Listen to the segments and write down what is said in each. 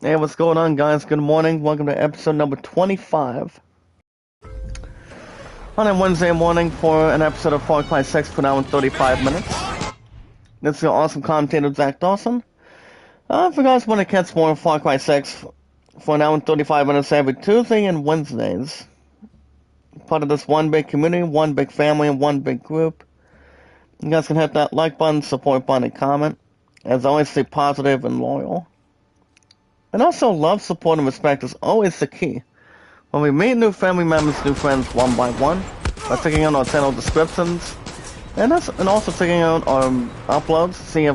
Hey, what's going on, guys? Good morning. Welcome to episode number 25. On a Wednesday morning for an episode of Far Cry 6 for an hour and 35 minutes. This is your awesome commentator, Zach Dawson. If you guys want to catch more of Far Cry 6 for an hour and 35 minutes every Tuesday and Wednesdays, part of this one big community, one big family, and one big group, you guys can hit that like button, support button, and comment. As always, stay positive and loyal. And also, love, support, and respect is always the key. When we meet new family members, new friends one by one, by checking out our channel descriptions, and also checking out our uploads, see how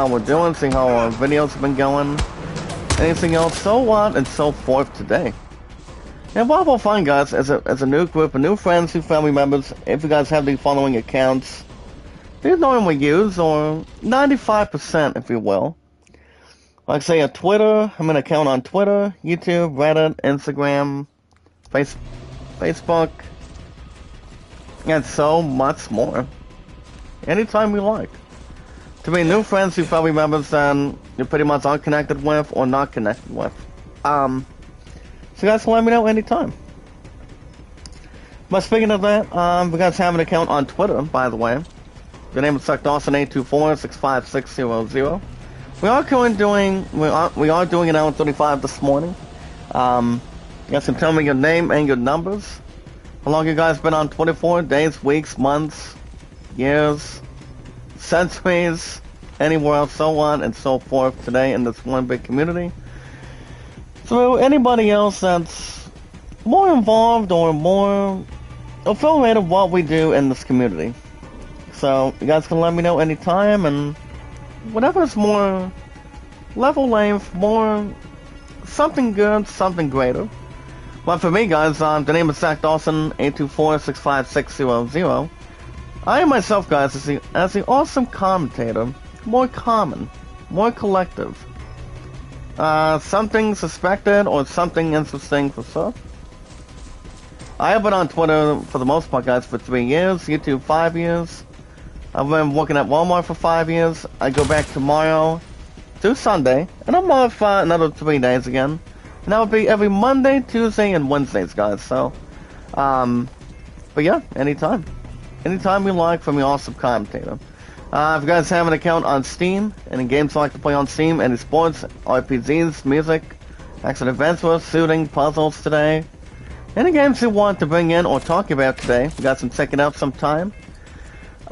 we're doing, see how our videos have been going, anything else, so on and so forth today. And what we'll find, guys, as a new group of new friends, new family members, if you guys have the following accounts, these normally use, or 95%, if you will. Like, say, I'm an account on Twitter, YouTube, Reddit, Instagram, Facebook, and so much more. Anytime we like. To be new friends, new family members, then you're pretty much unconnected with or not connected with. So you guys can let me know anytime. But speaking of that, you guys have an account on Twitter, by the way. Your name is SuckDawson824-65600. We are doing an hour 35 this morning. You guys can tell me your name and your numbers. How long you guys been on Twitter for? Days, weeks, months, years, centuries, anywhere else, so on and so forth today in this one big community. So anybody else that's more involved or more affiliated with what we do in this community. So you guys can let me know anytime, and whatever's more level length, more something good, something greater. But for me, guys, the name is Zach Dawson, 824-65600. I myself, guys, as the awesome commentator, more common, more collective. Something suspected or something interesting for sure. I have been on Twitter for the most part, guys, for 3 years, YouTube 5 years. I've been working at Walmart for 5 years. I go back tomorrow through Sunday, and I'm off another 3 days again. And that will be every Monday, Tuesday, and Wednesdays, guys. So, but yeah, anytime. Anytime you like from your awesome commentator. If you guys have an account on Steam, any games you like to play on Steam, any sports, RPGs, music, action adventures, shooting, puzzles today, any games you want to bring in or talk about today, you guys can check it out sometime.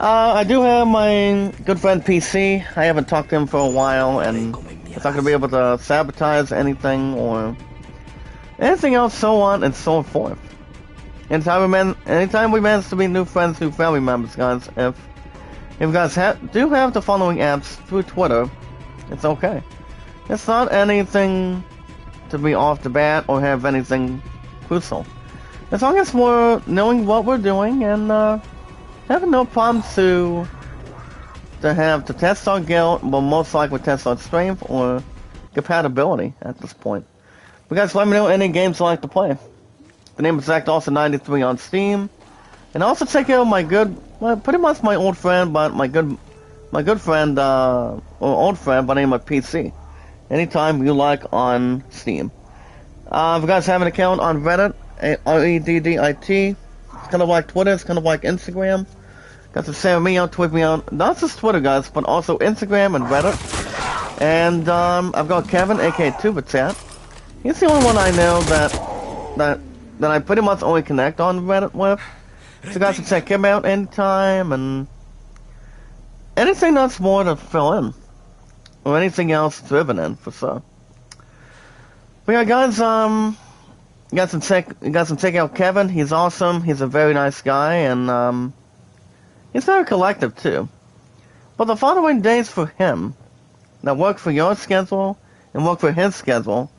I do have my good friend PC. I haven't talked to him for a while, and he's not going to be able to sabotage anything or anything else, so on and so forth. Anytime we manage to meet new friends, new family members, guys, if you guys do have the following apps through Twitter, it's okay. It's not anything to be off the bat or have anything crucial. As long as we're knowing what we're doing and, having no problems to test our guild, but most likely test our strength or compatibility at this point. You guys let me know any games you like to play. The name is Zach Dawson 93 on Steam, and also check out pretty much my old friend, but my good friend or old friend by the name of PC. Anytime you like on Steam. If you guys have an account on Reddit, Reddit. It's kind of like Twitter. It's kind of like Instagram. Got to share me out, tweet me out. Not just Twitter, guys, but also Instagram and Reddit. And I've got Kevin, aka TubaChat. He's the only one I know that I pretty much only connect on Reddit with. So you guys can check him out anytime, and anything that's more to fill in, or anything else driven in for sure. But yeah, guys, you guys can check out Kevin. He's awesome. He's a very nice guy, and he's very collective too. But the following days for him that work for your schedule and work for his schedule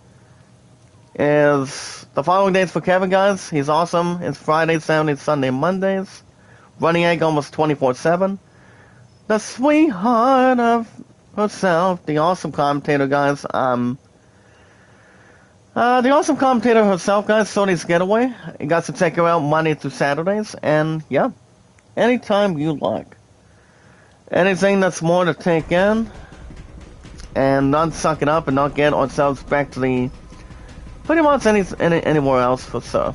is the following days for Kevin, guys. He's awesome. It's Fridays, Saturdays, Sunday, Mondays. Running egg almost 24/7. The sweetheart of herself, the awesome commentator, guys. The awesome commentator herself, guys, Sony's Getaway. You guys can check her out Monday through Saturdays, and yeah, anytime you like. Anything that's more to take in, and not suck it up and not get ourselves back to the pretty much anywhere else for sure.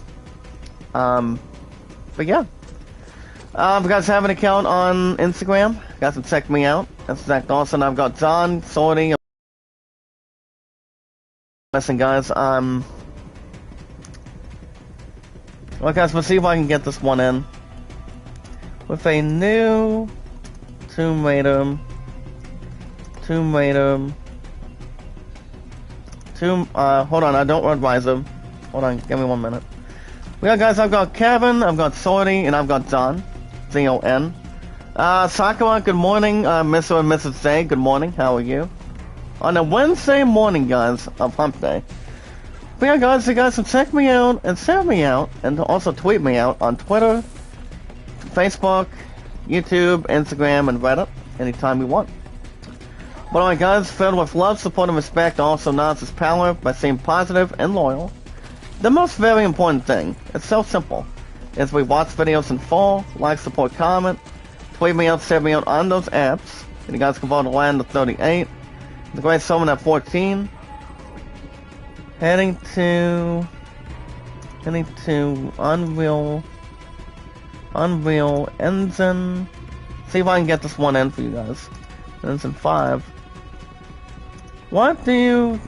But yeah. If you guys have an account on Instagram, you guys can check me out. That's Zach Dawson. I've got John, Sorty. Listen, guys. Well, guys, let's see if I can get this one in with a new Tomb Raider. Hold on, I don't want Riser. Hold on, give me 1 minute. Yeah, guys, I've got Kevin, I've got Sorty, and I've got John. Z-O-N. Sakura, good morning. Mr. and Mrs. J, good morning. How are you? On a Wednesday morning, guys, of Hump Day. But yeah, guys, you guys can check me out and share me out, and also tweet me out on Twitter, Facebook, YouTube, Instagram, and Reddit anytime you want. But alright, guys, filled with love, support, and respect also knows its power by staying positive and loyal. The most very important thing, it's so simple, is we watch videos in full, like, support, comment, tweet me out, share me out on those apps, and you guys can vote to land to 38, the Great Summon at 14, heading to Unreal Engine, see if I can get this one in for you guys, Engine 5. What do you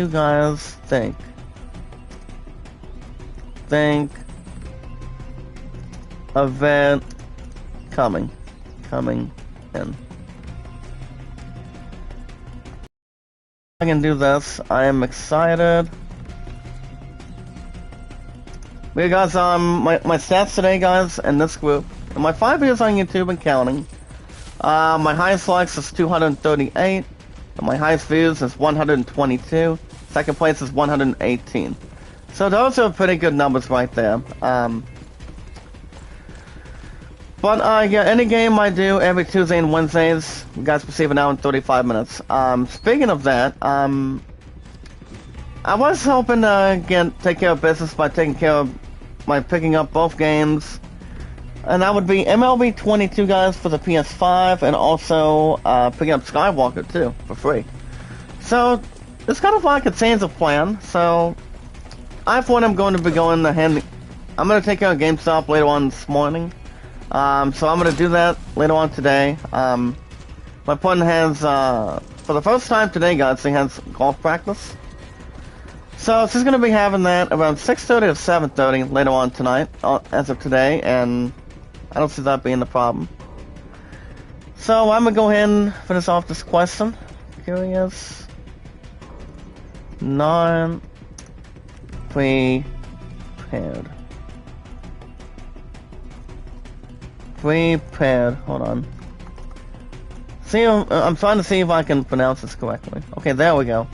guys think of it coming in? I can do this. I am excited. We guys, my stats today, guys, in this group, in my 5 years on YouTube and counting, my highest likes is 238, and my highest views is 122. Second place is 118. So those are pretty good numbers right there. But yeah, any game I do every Tuesday and Wednesdays, you guys receive an hour and 35 minutes. Speaking of that, I was hoping to take care of business by picking up both games. And that would be MLB 22, guys, for the PS5, and also picking up Skywalker, too, for free. So, it's kind of like a change of plan. So, I thought I'm going to be going I'm going to take care of GameStop later on this morning. So I'm going to do that later on today. My partner has, for the first time today, guys, he has golf practice. So she's going to be having that around 6:30 to 7:30 later on tonight, as of today, and I don't see that being the problem. So I'm going to go ahead and finish off this question. Curious. Non-prepared. Prepared. Hold on. See, I'm trying to see if I can pronounce this correctly. Okay, there we go.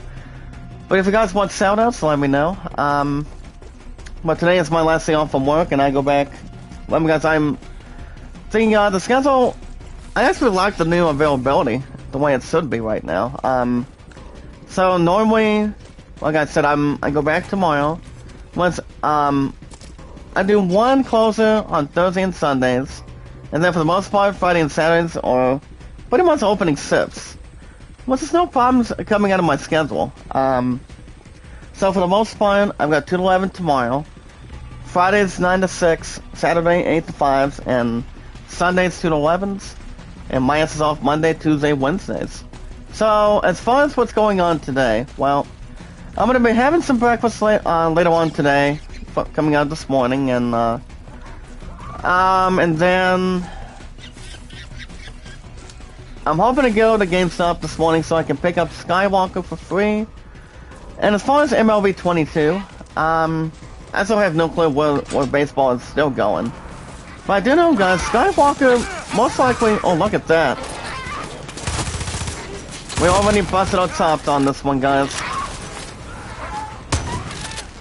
But if you guys want shoutouts, let me know. But today is my last day off from work, and I go back. Let me guys, I'm thinking the schedule. I actually like the new availability, the way it should be right now. So normally, like I said, I go back tomorrow. Once I do one closer on Thursday and Sundays, and then for the most part, Friday and Saturdays are pretty much opening shifts. Well, there's no problems coming out of my schedule. So for the most part, I've got 2 to 11 tomorrow, Fridays 9 to 6, Saturday 8 to 5s, and Sundays 2 to 11s, and my ass is off Monday, Tuesday, Wednesdays. So as far as what's going on today, well, I'm going to be having some breakfast later on today, coming out this morning, and then I'm hoping to go to GameStop this morning so I can pick up Skywalker for free. And as far as MLB 22, I still have no clue where baseball is still going. But I do know, guys, Skywalker most likely... Oh, look at that. We already busted our chops on this one, guys.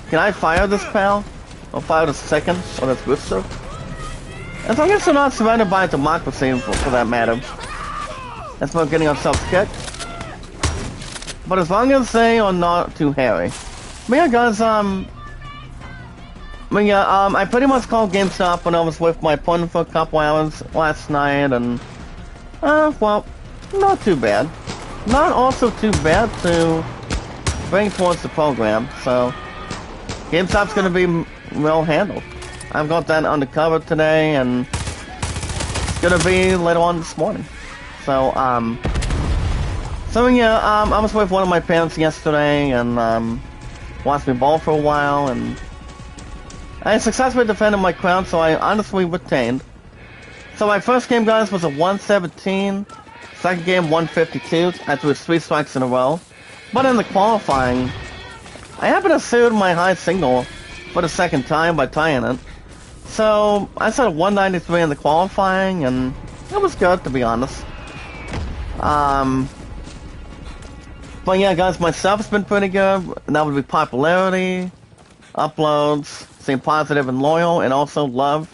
Can I fire this pal? Or fire this second? Or this booster? As long as we're not surrounded by a democracy, for that matter. That's about getting ourselves kicked. But as long as they are not too hairy. But yeah, guys, I pretty much called GameStop when I was with my partner for a couple hours last night, and, well, not too bad. not also too bad to bring towards the program, so GameStop's gonna be well handled. I've got that undercover today, and it's gonna be later on this morning. So, I was with one of my parents yesterday, and, watched me ball for a while, and I successfully defended my crown, so I honestly retained. So my first game, guys, was a 117. Second game, 152. I threw 3 strikes in a row. But in the qualifying, I happened to suit my high single for the second time by tying it. So I set a 193 in the qualifying, and it was good, to be honest. But yeah, guys, my stuff's been pretty good. And that would be popularity, uploads, staying positive and loyal, and also love,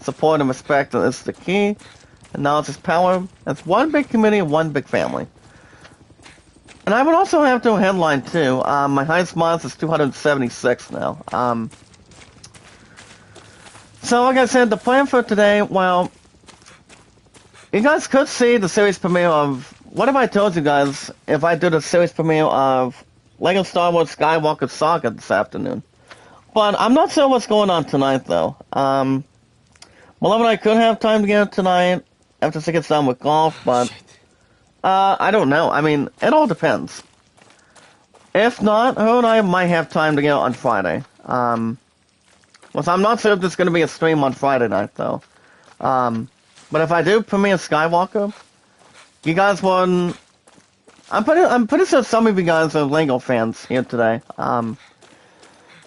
support, and respect is the key. And knowledge is power. It's one big community and one big family. And I would also have to headline too. My highest mods is 276 now. So like I said, the plan for today, well, you guys could see the series premiere of, what if I told you guys if I do the series premiere of LEGO Star Wars Skywalker Saga this afternoon? But I'm not sure what's going on tonight though. Beloved, I could have time to get it tonight after she gets done with golf, but I don't know. I mean, it all depends. If not, her and I might have time to get it on Friday. Well, so I'm not sure if there's going to be a stream on Friday night, though. But if I do premiere Skywalker, you guys wouldn't... I'm pretty sure some of you guys are LEGO fans here today. But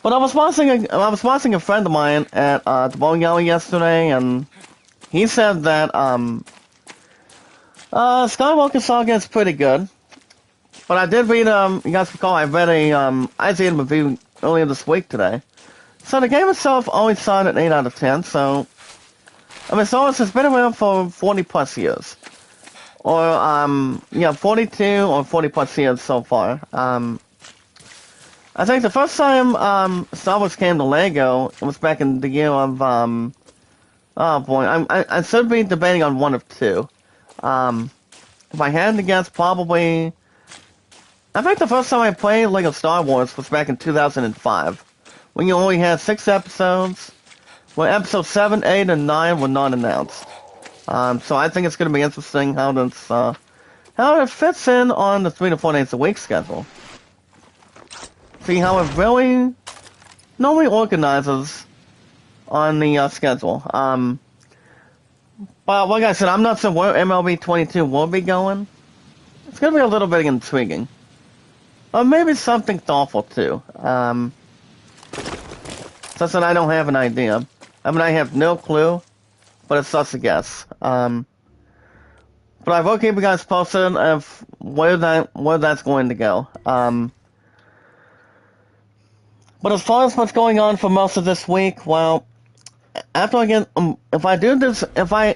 I was watching a friend of mine at the bowling alley yesterday, and he said that Skywalker Saga is pretty good. But I did read, you guys recall, I read a IGN review earlier this week today. So the game itself always saw an 8 out of 10, so... I mean, Star Wars has been around for 40 plus years. Or, 42 or 40 plus years so far. I think the first time, Star Wars came to LEGO, it was back in the year of, oh boy, I should be debating on one of two. If I had to guess, probably... I think the first time I played LEGO Star Wars was back in 2005, when you only had 6 episodes, when episodes 7, 8, and 9 were not announced. So I think it's going to be interesting how this, how it fits in on the 3 to 4 days a week schedule. See how it really normally organizes on the schedule. But like I said, I'm not sure where MLB 22 will be going. It's going to be a little bit intriguing. Or maybe something thoughtful too. Such that I don't have an idea. I mean, I have no clue, but it's just a guess. But I will keep you guys posted of where that's going to go. But as far as what's going on for most of this week, well, after I get, if I do this, if I'm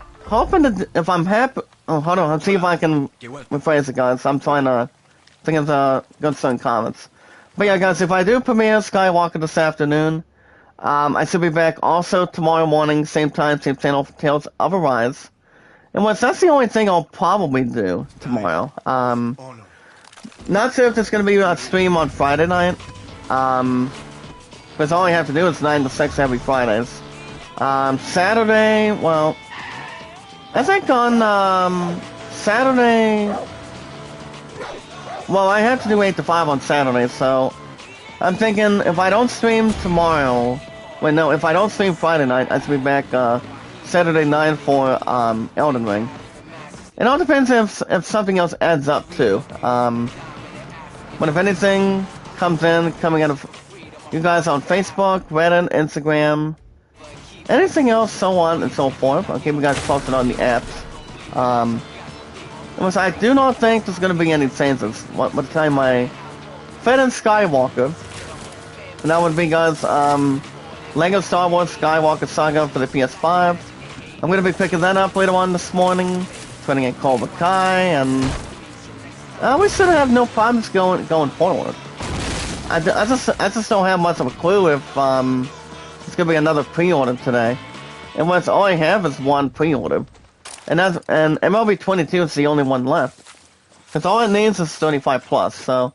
happy, oh, hold on, let's see if I can rephrase it, guys. I'm trying to think of the good certain comments. But yeah, guys, if I do premiere Skywalker this afternoon, I should be back also tomorrow morning, same time, same channel for Tales of Arise. And that's the only thing I'll probably do tomorrow. Not sure if there's going to be a stream on Friday night. Because all I have to do is 9 to 6 every Fridays. Saturday, well, I think on Saturday, well, I have to do 8 to 5 on Saturday, so I'm thinking if I don't stream tomorrow, wait, no, if I don't stream Friday night, I should be back Saturday night for Elden Ring. It all depends if something else adds up too. But if anything coming out of you guys on Facebook, Reddit, Instagram, anything else, so on and so forth, I'll keep you guys posted on the apps. I do not think there's going to be any changes. By the time I fit in Skywalker, and that would be, guys, LEGO Star Wars Skywalker Saga for the PS5. I'm going to be picking that up later on this morning, putting in Cobra Kai, and we should have no problems going forward. I just don't have much of a clue if it's going to be another pre-order today. And what's all I have is one pre-order. And MLB 22 is the only one left. Because all it needs is 35 plus, so...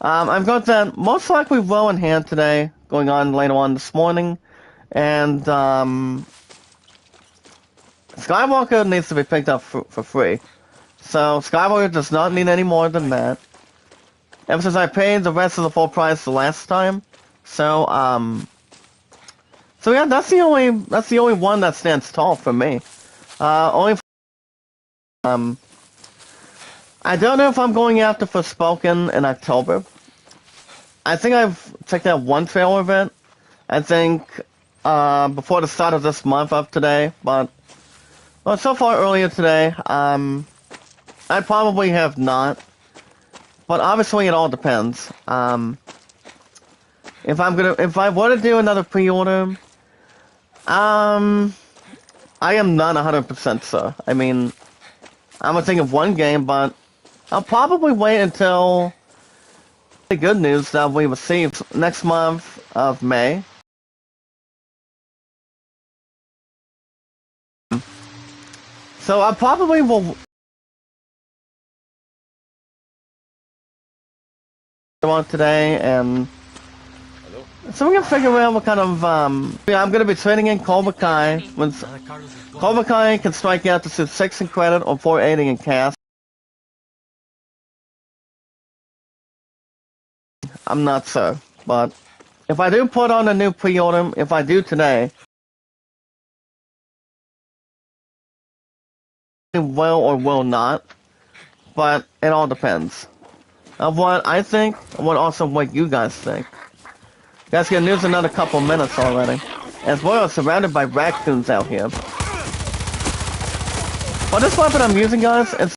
I've got that most likely well in hand today, going on later on this morning. And, Skywalker needs to be picked up for free. So, Skywalker does not need any more than that. Ever since I paid the rest of the full price the last time. So, so yeah, that's the only one that stands tall for me. Only, I don't know if I'm going after Forspoken in October. I think I've checked out one trailer of it. I think, before the start of this month of today, but, well, so far earlier today, I probably have not. But obviously it all depends. If I were to do another pre-order, I am not 100% sure. I mean, I'm gonna think of one game, but I'll probably wait until the good news that we receive next month of May. So I probably will on today, and so we can figure out what kind of, yeah, I'm gonna be trading in Cobra Kai. When Cobra Kai can strike out to 6 in credit or 480 in cash. I'm not sure, but if I do put on a new pre-order, if I do today, it will or will not, but it all depends of what I think, and what you guys think. You guys get news in another couple minutes already, as well as surrounded by raccoons out here. But this weapon I'm using, guys, it's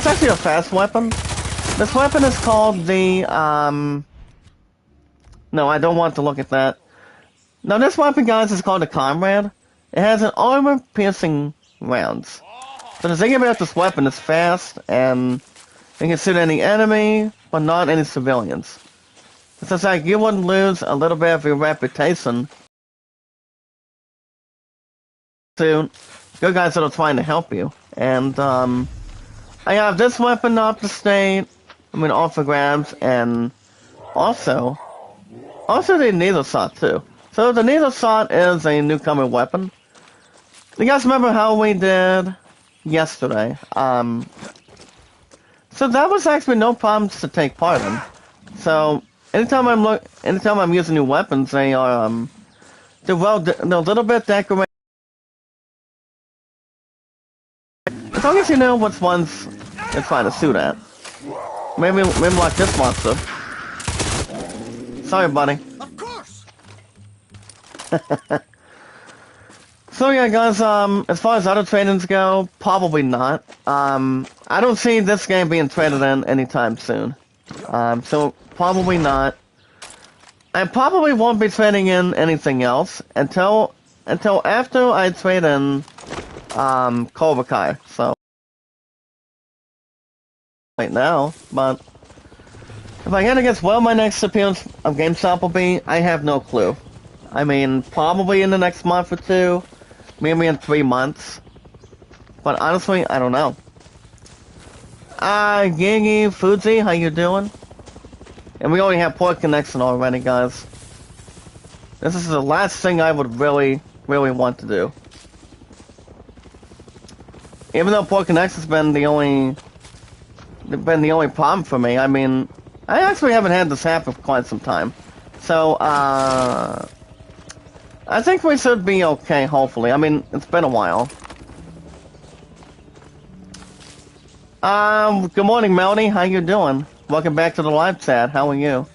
actually a fast weapon. This weapon is called the, no, I don't want to look at that. Now, this weapon, guys, is called the Comrade. It has an armor-piercing rounds. So the thing about this weapon is fast, and it can shoot any enemy, but not any civilians. So it's like you wouldn't lose a little bit of your reputation to good guys that are trying to help you. And, I have this weapon off the state, off for grabs, and also the needle shot too. So the needle shot is a newcomer weapon. You guys remember how we did yesterday? So that was actually no problems to take part in. So anytime I'm using new weapons, they are they're a little bit decorated. As long as you know which ones they're trying to shoot at. Maybe like this monster. Sorry, buddy. Of course. So yeah, guys, as far as other trade-ins go, probably not. I don't see this game being traded in anytime soon. So probably not. I probably won't be trading in anything else until after I trade in Cobra Kai. So right now, but if I gotta guess what my next appearance of GameStop will be, I have no clue. I mean, probably in the next month or two, maybe in 3 months. But honestly, I don't know. Gigi, Fuji, how you doing? And we already have Port Connection already, guys. This is the last thing I would really want to do. Even though Port Connection's been the only problem for me. I mean, I actually haven't had this happen for quite some time. So, I think we should be okay, hopefully. I mean, it's been a while. Good morning, Melody. How you doing? Welcome back to the live chat. How are you?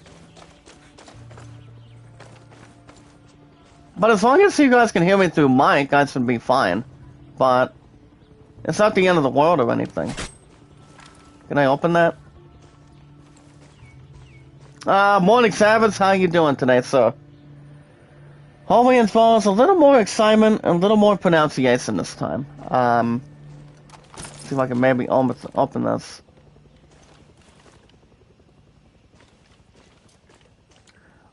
But as long as you guys can hear me through mic, I should be fine. But it's not the end of the world or anything. Can I open that? Morning, Savage. How you doing today, sir? Hopefully it involves a little more excitement and a little more pronunciation this time. See if I can maybe open this.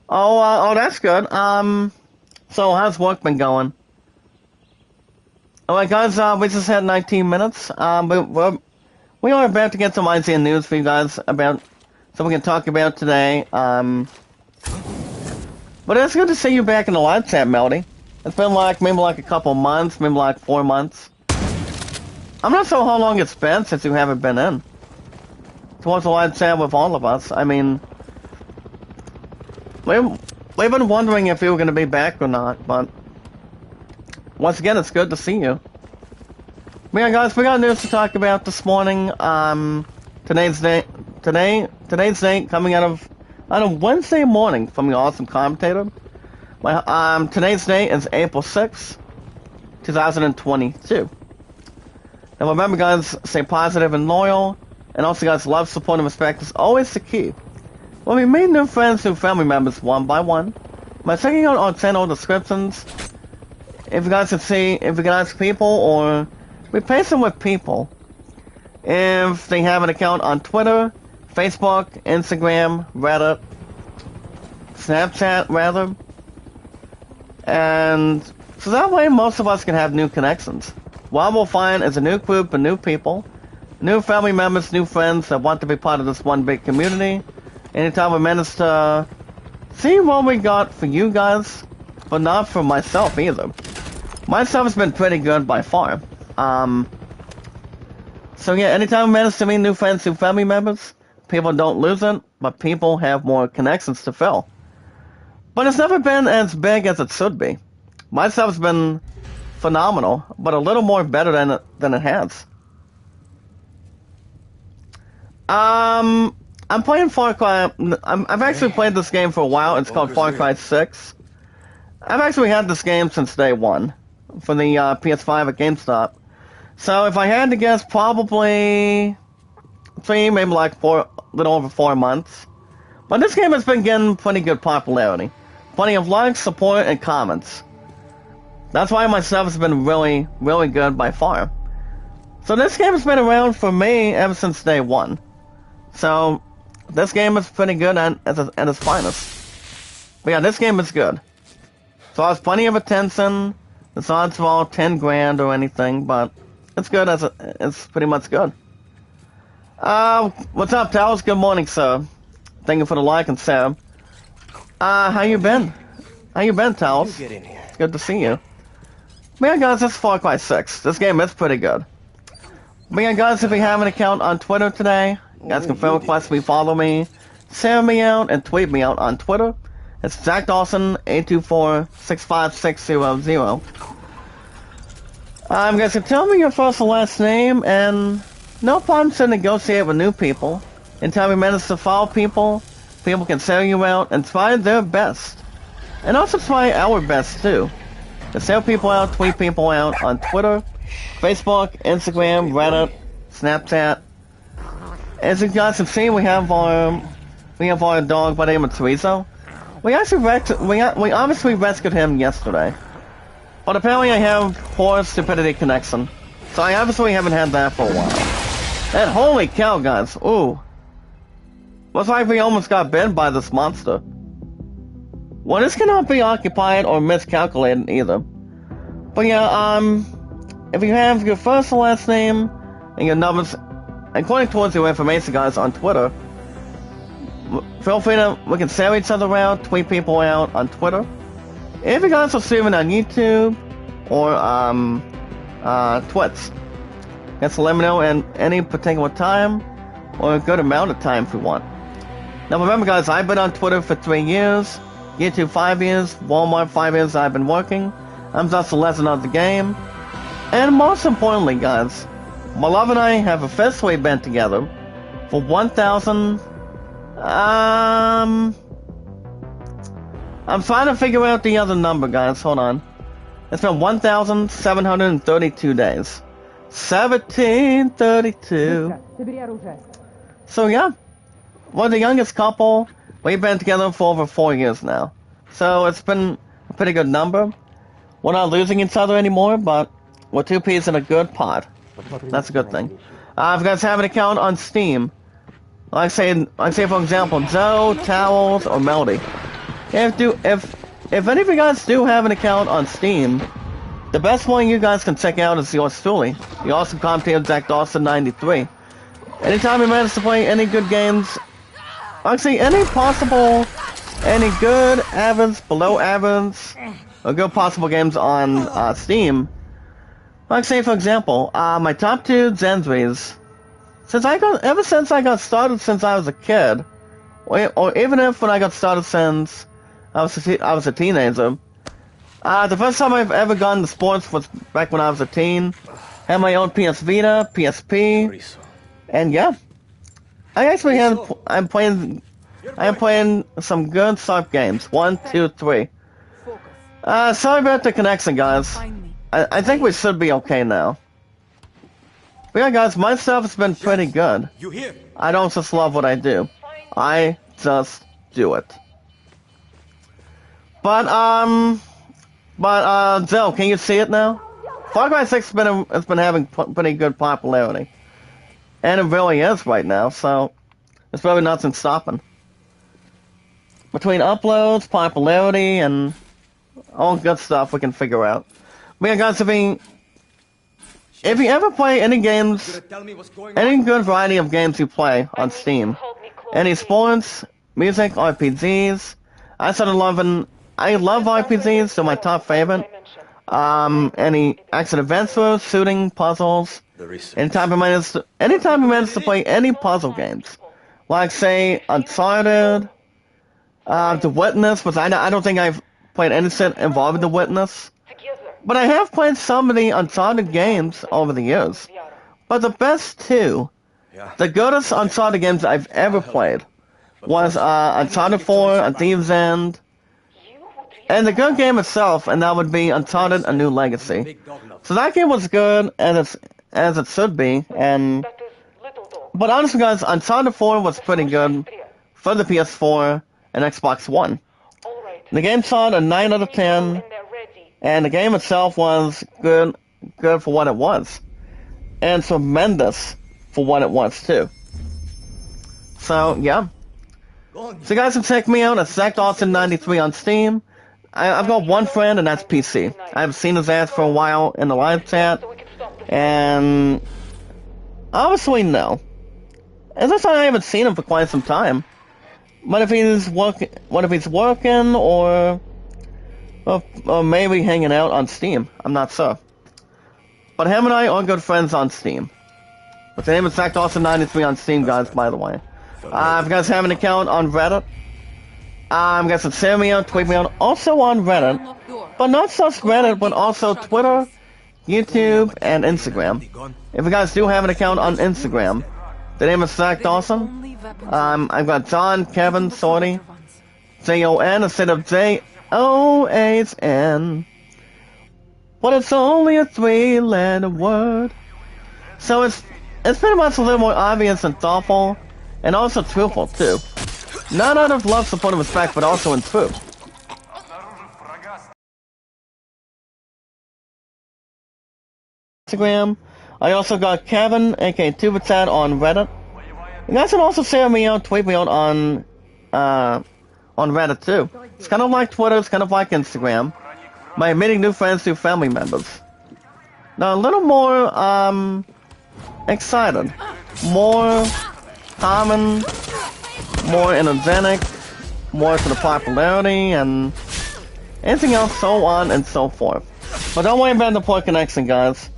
Oh, that's good. So how's work been going? Alright guys, we just had 19 minutes. We are about to get some IGN news for you guys about, so we can talk about today. But it's good to see you back in the live chat, Melody. It's been like, maybe like a couple months, maybe like 4 months. I'm not sure how long it's been since you haven't been in. Towards the live chat with all of us. I mean, we've been wondering if you were going to be back or not, but once again, it's good to see you. But yeah, guys, we got news to talk about this morning. Today's date coming out of Wednesday morning from the Awesome Commentator. Today's date is April 6th, 2022. And remember, guys, stay positive and loyal, and also, guys, love, support, and respect is always the key. When we meet new friends, new family members, one by one, by checking out our channel descriptions, if you guys can ask people or replace them with people, if they have an account on Twitter, Facebook, Instagram, Reddit, Snapchat, rather, and so that way most of us can have new connections. What we'll find is a new group of new people, new family members, new friends that want to be part of this one big community. Anytime we manage to see what we got for you guys, but not for myself either. My stuff has been pretty good by far. So yeah, anytime we manage to meet new friends, new family members, people don't lose it, but people have more connections to fill. But it's never been as big as it should be. My stuff's been phenomenal, but a little more better than it has. I'm playing Far Cry. I've actually played this game for a while. It's called Far Cry 6. I've actually had this game since day one for the PS5 at GameStop. So if I had to guess, probably 3, maybe like 4, a little over 4 months. But this game has been getting pretty good popularity. Plenty of likes, support, and comments. That's why my stuff has been really, really good by far. So this game has been around for me ever since day one. So this game is pretty good at its finest. But yeah, this game is good. So I has plenty of attention. It's not small, 10 grand or anything, but it's good it's pretty much good. What's up, Towers? Good morning, sir. Thank you for the like and sub. How you been? How you been, Towers? Get in here. It's good to see you. But yeah, guys, this is Far Cry 6. This game is pretty good. But yeah, guys, if you have an account on Twitter today, you guys can friend request me, follow me, send me out, and tweet me out on Twitter. It's Zach Dawson 824-65600. You guys can tell me your first and last name, and no problem to negotiate with new people. Anytime we manage to follow people, people can sell you out and try their best. And also try our best too. To sell people out, tweet people out on Twitter, Facebook, Instagram, Reddit, Snapchat. As you guys can see, we have our dog by the name of Chorizo. We obviously rescued him yesterday. But apparently I have poor stupidity connection. So I obviously haven't had that for a while. And holy cow, guys, ooh. Looks like we almost got bitten by this monster. Well, this cannot be occupied or miscalculated either. But yeah, if you have your first and last name and your numbers, according towards your information, guys, on Twitter, feel free to, we can sell each other out, tweet people out on Twitter. If you guys are streaming on YouTube or Twitch, just let me know in any particular time or a good amount of time if you want. Now remember, guys, I've been on Twitter for 3 years, YouTube 5 years, Walmart 5 years I've been working. I'm just a legend of the game. And most importantly, guys, my love and I have officially been together for 1,000... I'm trying to figure out the other number, guys. Hold on. It's been 1,732 days. 1732. So yeah, we're the youngest couple. We've been together for over 4 years now. So it's been a pretty good number. We're not losing each other anymore, but we're 2 peas in a good pot. That's a good thing. If you guys have an account on Steam, like say for example, Joe, Towels, or Melody. If any of you guys do have an account on Steam, The best one you guys can check out is yours truly, the awesome commentator Jack Dawson 93. Anytime you manage to play any good games, actually any good, average, below average, or good possible games on Steam. Like say for example, my top 2 Zenries, ever since I got started since I was a kid, or even if when I got started since I was a teenager. The first time I've ever gone to sports was back when I was a teen. Had my own PS Vita, PSP, and yeah, I'm playing some good soft games. 1, 2, 3. Sorry about the connection, guys. I think we should be okay now. But yeah, guys, my stuff has been pretty good. I don't just love what I do. I just do it. But Zell, can you see it now? Far Cry 6 has been having pretty good popularity. And it really is right now, so there's probably nothing stopping. Between uploads, popularity, and all good stuff we can figure out. But yeah, guys, if you ever play any games, any good variety of games you play on Steam, any sports, music, RPGs, I love RPGs, they're my top favorite. Any action adventures, shooting, puzzles. Anytime you manage to play any puzzle games, like say Uncharted, The Witness, which I don't think I've played anything involving The Witness, but I have played some of the Uncharted games over the years. But the best 2, the goodest Uncharted games I've ever played, was Uncharted 4, A Thief's End. And the good game itself, and that would be Uncharted: A New Legacy. So that game was good as it should be, but honestly, guys, Uncharted 4 was pretty good for the PS4 and Xbox One. The game saw a 9 out of 10, and the game itself was good for what it was, and tremendous for what it was too. So yeah. So you guys can check me out at Zach Dawson 93 on Steam. I've got one friend, and that's PC. I haven't seen his ass for a while in the live chat, and obviously no. As I said, I haven't seen him for quite some time. But if he's working, or maybe hanging out on Steam, I'm not sure. But him and I are good friends on Steam. His name is Zach Dawson 93 on Steam, guys. By the way, if you guys have an account on Reddit. Guys can send me out, tweet me out, also on Reddit, but not just Reddit, but also Twitter, YouTube, and Instagram. If you guys do have an account on Instagram, the name is Zach Dawson. I've got John, Kevin, Sorty, Jon instead of JOHN. But it's only a 3-letter word. So it's pretty much a little more obvious and thoughtful, and also truthful too. Not out of love, support, and respect, but also in truth. Instagram. I also got Kevin, aka Tubitat, on Reddit. You guys can also share me out, tweet me out on Reddit too. It's kind of like Twitter, it's kind of like Instagram. By meeting new friends through family members. Now a little more excited, more common, more energetic, more to the popularity, and anything else, so on and so forth. But don't worry about the poor connection, guys.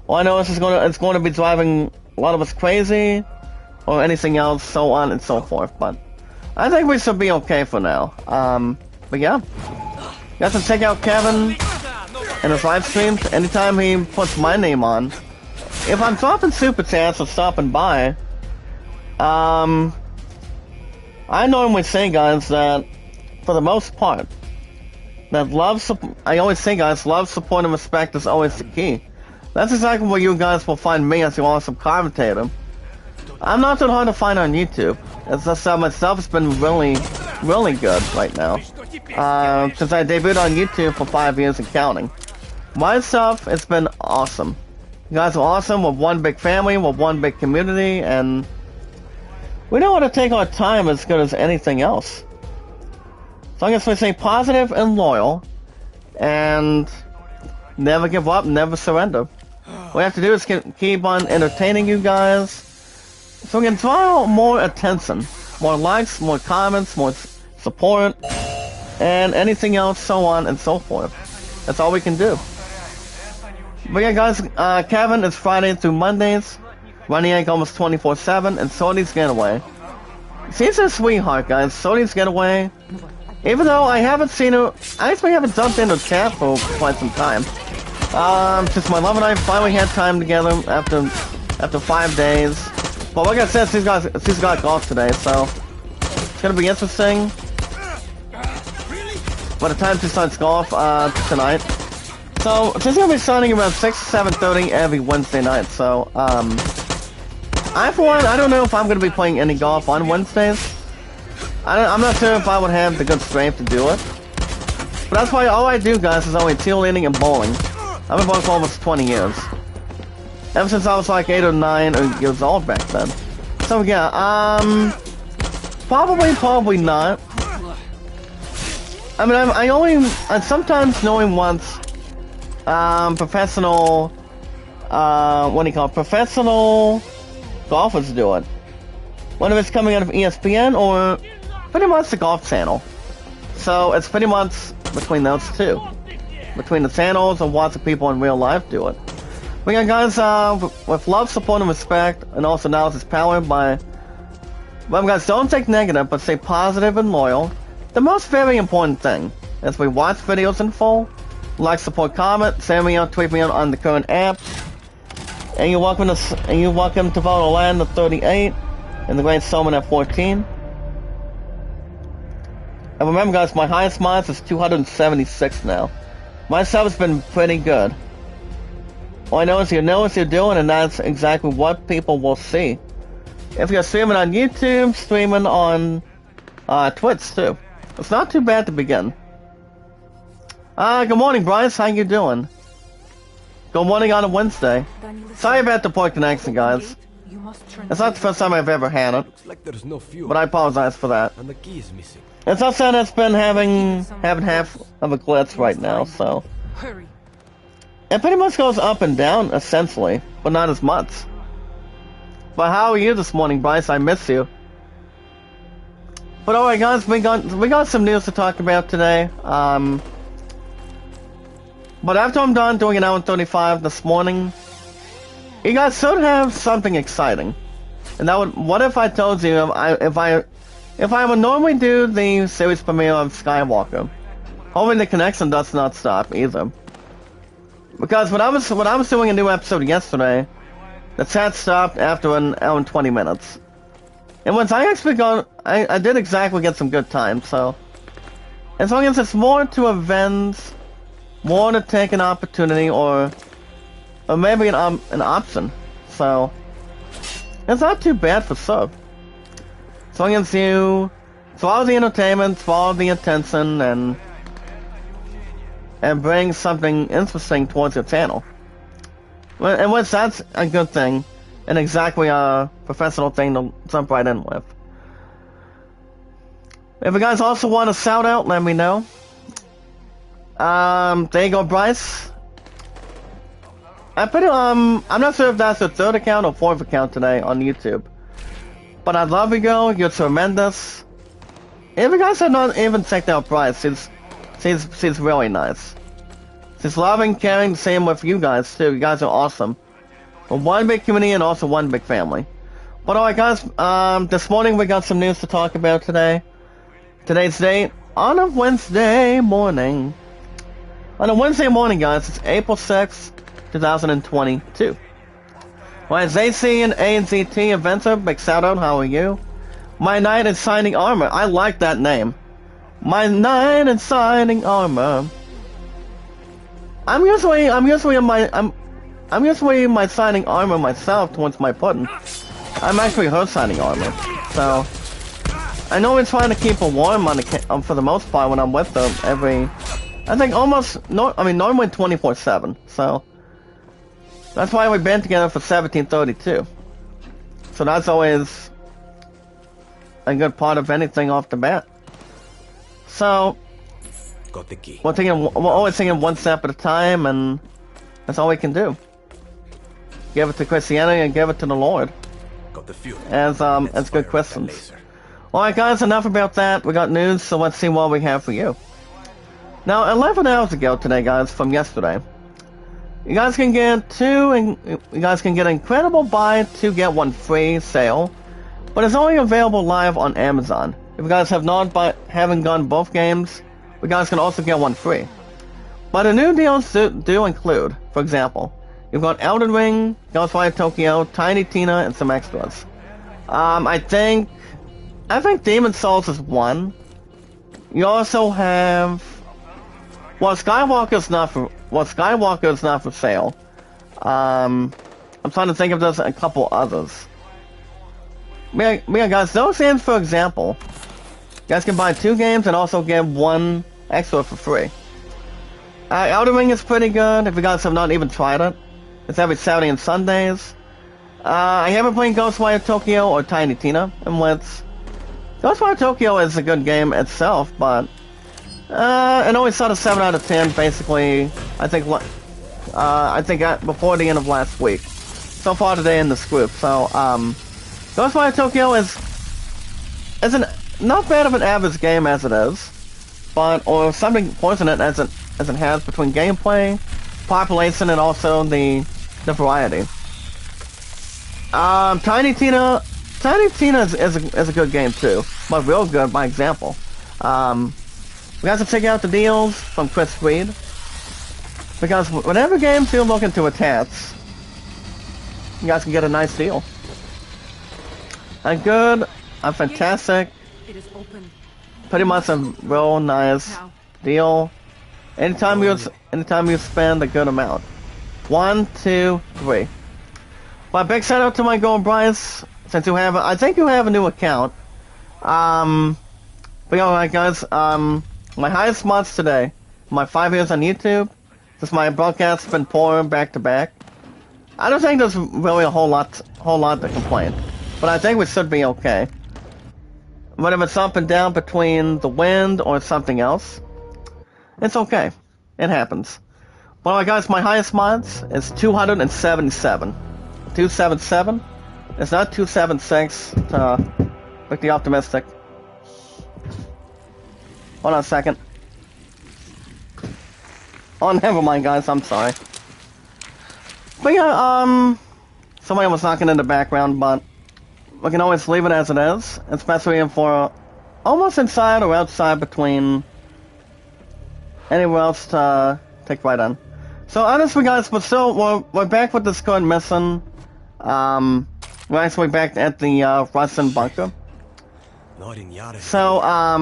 All I know is it's going to be driving a lot of us crazy, or anything else, so on and so forth. But I think we should be okay for now. But yeah, you guys can check out Kevin and his live streams anytime he puts my name on. If I'm dropping super chats or stopping by, I normally say, guys, that for the most part, that I always say, guys, love, support, and respect is always the key. That's exactly where you guys will find me as your awesome commentator. I'm not that hard to find on YouTube. It's just that myself has been really, really good right now. Since I debuted on YouTube for 5 years and counting. My stuff, it's been awesome. You guys are awesome. We're one big family, we're one big community, and we know how to take our time as good as anything else. So I guess we stay positive and loyal, and Never give up, never surrender. What we have to do is keep on entertaining you guys, so we can draw more attention, more likes, more comments, more support, and anything else, so on and so forth. That's all we can do. But yeah, guys, Kevin is Friday through Mondays, running like almost 24/7, and Sony's Getaway. She's a sweetheart, guys. Sony's Getaway. Even though I haven't seen her, I actually haven't jumped into chat for quite some time. Since my love and I finally had time together after 5 days. But like I said, she's got golf today, so it's gonna be interesting. By the time she starts golf tonight, so she's gonna be starting around 6-7:30 every Wednesday night. So I for one, I don't know if I'm gonna be playing any golf on Wednesdays. I'm not sure if I would have the good strength to do it. But that's why all I do, guys, is only cheerleading and bowling. I've been bowling for almost 20 years. Ever since I was like 8 or 9 years old back then. So yeah, probably not. I mean, I sometimes knowing once, professional, what do you call it, professional golfers do it. Whether it's coming out of ESPN or pretty much the Golf Channel. So it's pretty much between those two. Between the channels and lots of people in real life do it. But yeah, guys, with love, support, and respect, and also knowledge is powered by... Well, guys, don't take negative, but stay positive and loyal. The most very important thing is we watch videos in full, like, support, comment, send me out, tweet me out on the current apps, and you're welcome to follow Land at 38 and the Great Soman at 14. And remember, guys, my highest mods is 276 now. My sub's been pretty good. All I know is you know what you're doing, and that's exactly what people will see. If you're streaming on YouTube, streaming on Twitch too. It's not too bad to begin. Good morning, Bryce. How you doing? Good morning on a Wednesday. Sorry about the poor connection, guys. It's not the first time I've ever had it. But I apologize for that. And the key is missing. It's also that it's been having half of a glitch right now, so... It pretty much goes up and down, essentially, but not as much. But how are you this morning, Bryce? I miss you. But alright, guys, we got some news to talk about today. But after I'm done doing an hour and 35 this morning, you guys should have something exciting. And that would... What if I told you if I would normally do the series premiere of Skywalker? Hoping the connection does not stop either. Because when I was doing a new episode yesterday, the chat stopped after an hour and 20 minutes. And once I actually I did exactly get some good time, so... As long as it's more to avenge, more to take an opportunity, or maybe an option. So... It's not too bad for sub. As long as you follow the entertainment, follow the attention, and bring something interesting towards your channel. And once that's a good thing, and exactly a professional thing to jump right in with. If you guys also want a shout out, let me know. There you go, Bryce. I'm not sure if that's the third account or fourth account today on YouTube. But I love you, girl. You're tremendous. If you guys have not even checked out Bryce, she's really nice. She's loving, caring, same with you guys too. You guys are awesome. We're one big community and also one big family. But alright, guys, this morning we got some news to talk about today. Today's date, on a Wednesday morning. On a Wednesday morning, guys, it's April 6th, 2022. Alright, ZC and ANZT Adventure, big shout out, how are you? My Knight in Shining Armor, I like that name. My Knight in Shining Armor. I'm usually in my Shining Armor myself towards my pudding. I'm actually her Shining Armor, so I know we're trying to keep her warm for the most part when I'm with her I think normally 24/7, so that's why we've been together for 1732. So that's always a good part of anything off the bat. So got the key. we're always taking one step at a time, and that's all we can do. Give it to Christianity and give it to the Lord. Got the fuel. As good questions. Alright guys, enough about that. We got news, so let's see what we have for you. Now, 11 hours ago today, guys, from yesterday, you guys can get Incredible Buy 2 Get 1 Free sale, but it's only available live on Amazon. If you guys haven't gotten both games, you guys can also get one free. But the new deals do include, for example, you've got Elden Ring, Ghostwire Tokyo, Tiny Tina, and some extras. I think Demon's Souls is one. You also have, Skywalker is not for sale. I'm trying to think if there's a couple others. Yeah, guys, those games, for example, you guys can buy 2 games and also get 1 extra for free. Elden Ring is pretty good if you guys have not even tried it. It's every Saturday and Sundays. I haven't played Ghostwire Tokyo or Tiny Tina, and Ghostwire Tokyo is a good game itself, but it only saw a 7 out of 10 basically. I think before the end of last week. So far today in this group. So Ghostwire Tokyo isn't not bad of an average game as it is, or something fortunate as it has between gameplay, population, and also the variety. Tiny Tina is a good game too, but real good by example. We got to check out the deals from Chris Reed, because whatever games you're looking to attach, you guys can get a nice deal. A fantastic, pretty much a real nice deal. Anytime you spend a good amount. 1, 2, 3. But big shout out to my girl Bryce, since I think you have a new account. But alright guys, my highest months today, my 5 years on YouTube, since my broadcast's been pouring back to back. I don't think there's really a whole lot to complain, but I think we should be okay. Whether it's up and down between the wind or something else, it's okay. It happens. But alright guys, my highest mods is 277. 277. It's not 276 to make the optimistic. Hold on a second. Oh, never mind guys, I'm sorry. But yeah, somebody was knocking in the background, but we can always leave it as it is, especially for almost inside or outside between anywhere else to take right on. So honestly guys, but still, we're back with this current mission. We're actually back at the Russian bunker. So, I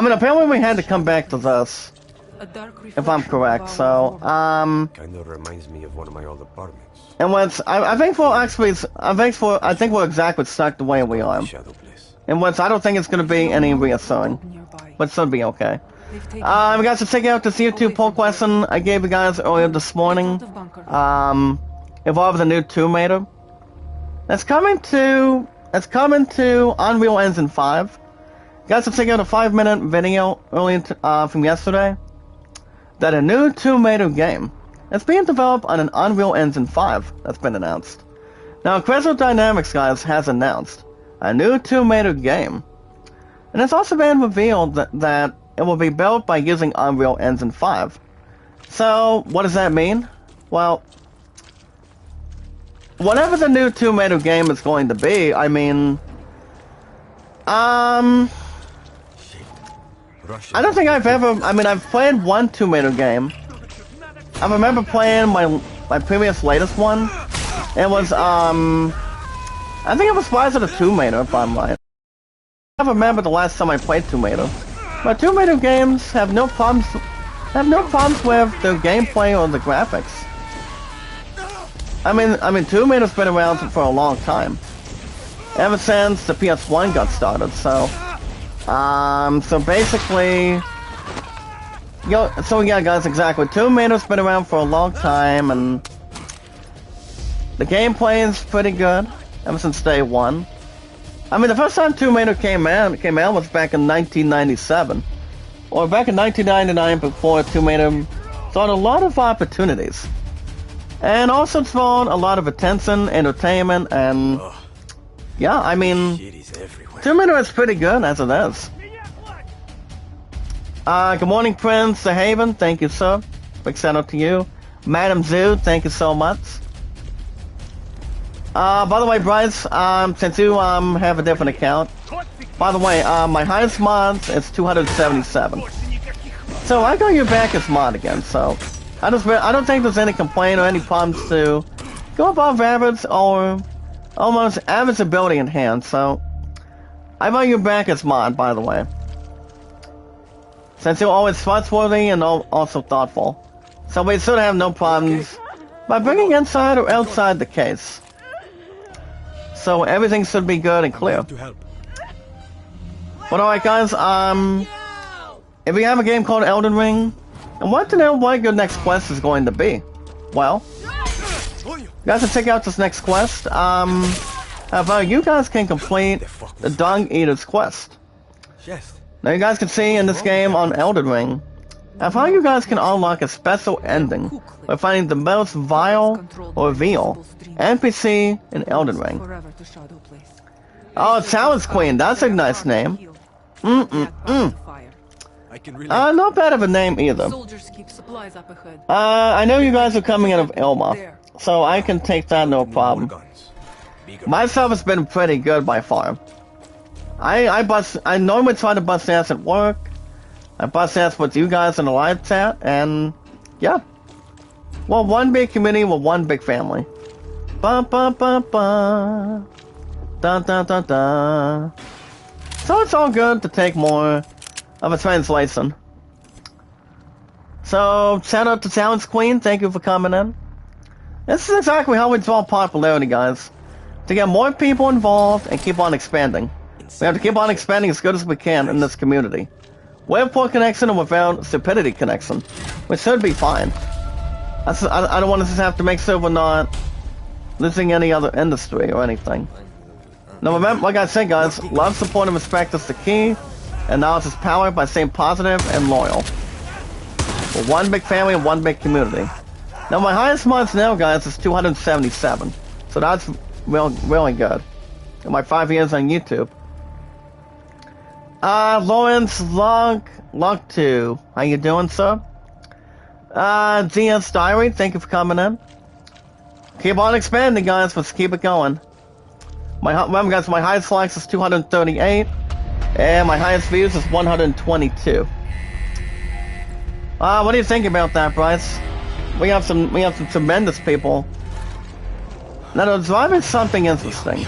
mean, apparently we had to come back to this, if I'm correct. So, kind of reminds me of one of my old apartments. And I think we're exactly stuck the way we are. And I don't think it's going to be any reassuring, but it should be okay. We got to check out this YouTube poll question I gave you guys earlier this morning. Involving the new Tomb Raider. It's coming to Unreal Engine 5. You guys have checked out a 5-minute video earlier from yesterday. That a new Tomb Raider game is being developed on an Unreal Engine 5 that's been announced. Now, Crystal Dynamics, guys, has announced a new Tomb Raider game. And it's also been revealed that it will be built by using Unreal Engine 5. So, what does that mean? Well, whatever the new Tomb Raider game is going to be, I mean, I don't think I've played one Tomb Raider game. I remember playing my previous latest one. It was, I think it was Rise of the Tomb Raider, if I'm right. I don't remember the last time I played Tomb Raider. But Tomb Raider games have no problems with the gameplay or the graphics. I mean, Tomb Raider's been around for a long time, ever since the PS1 got started. So basically, yeah, guys, exactly. Tomb Raider's been around for a long time, and the gameplay is pretty good ever since day one. I mean, the first time Tomb Raider came out was back in 1997. or back in 1999 before Tomato saw a lot of opportunities. And also drawn a lot of attention, entertainment, and yeah, I mean, Shit is everywhere. Tomato is pretty good as it is. Good morning, Prince the Haven. Thank you, sir. Big shout out to you. Madam Zoo, thank you so much. By the way, Bryce, since you have a different account, by the way, my highest mods is 277. So I got you back as mod again. So I don't think there's any complaint or any problems to go above average or almost average ability in hand. So I got you back as mod, by the way. Since you're always trustworthy and also thoughtful. So we should have no problems by bringing inside or outside the case. So everything should be good and clear. But alright guys, if you have a game called Elden Ring, and want to know what your next quest is going to be, well, you guys can check out this next quest. You guys can complete the Dung Eater's quest. Now you guys can see in this game on Elden Ring, how you guys can unlock a special ending by finding the most vile or vile NPC in Elden Ring. Oh, Challenge Queen, that's a nice name. Not bad of a name either. I know you guys are coming out of Ilma, so I can take that no problem. Myself has been pretty good by far. I normally try to bust ass at work. I bust ass with you guys in the live chat, and yeah. Well, one big community with one big family. Ba ba ba ba. Da da da da. So it's all good to take more of a translation. So shout out to Challenge Queen, thank you for coming in. This is exactly how we draw popularity, guys. To get more people involved and keep on expanding. We have to keep on expanding as good as we can in this community. With poor connection and without stupidity connection. Which should be fine. I don't want to just have to make sure we're not losing any other industry or anything. Now remember, like I said guys, love, support, and respect is the key. And now it's just powered by staying positive and loyal. We're one big family and one big community. Now my highest mods now guys is 277. So that's really good. In my 5 years on YouTube. Lawrence Log 2. How you doing, sir? GS Diary, thank you for coming in. Keep on expanding, guys. Let's keep it going. Remember, guys, my highest likes is 238, and my highest views is 122. What do you think about that, Bryce? We have some tremendous people. Now, they're driving something interesting.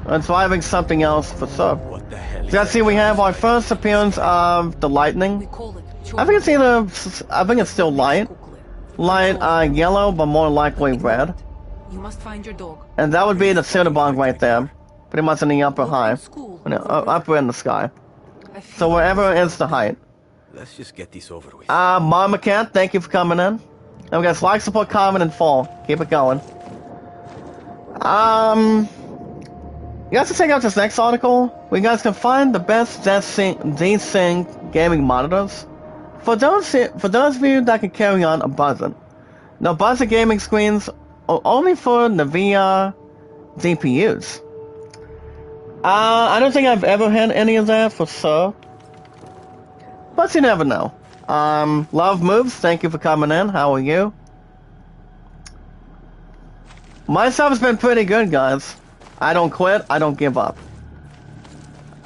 They're driving something else for sure. So let's see, we have our first appearance of the lightning. I think it's still light yellow, but more likely red. You must find your dog. And that would be the Cinnabog right there, pretty much in the upper high, upper in the sky. So wherever is the height. Let's just get this over with. Mama Cat, thank you for coming in. And we got like, support, comment, and fall. Keep it going. You guys can check out this next article, where you guys can find the best G-Sync gaming monitors. For those of you that can carry on a budget. Now, budget gaming screens are only for NVIDIA GPUs. I don't think I've ever had any of that for sure. But you never know. Love Moves, thank you for coming in. How are you? Myself has been pretty good, guys. I don't quit, I don't give up.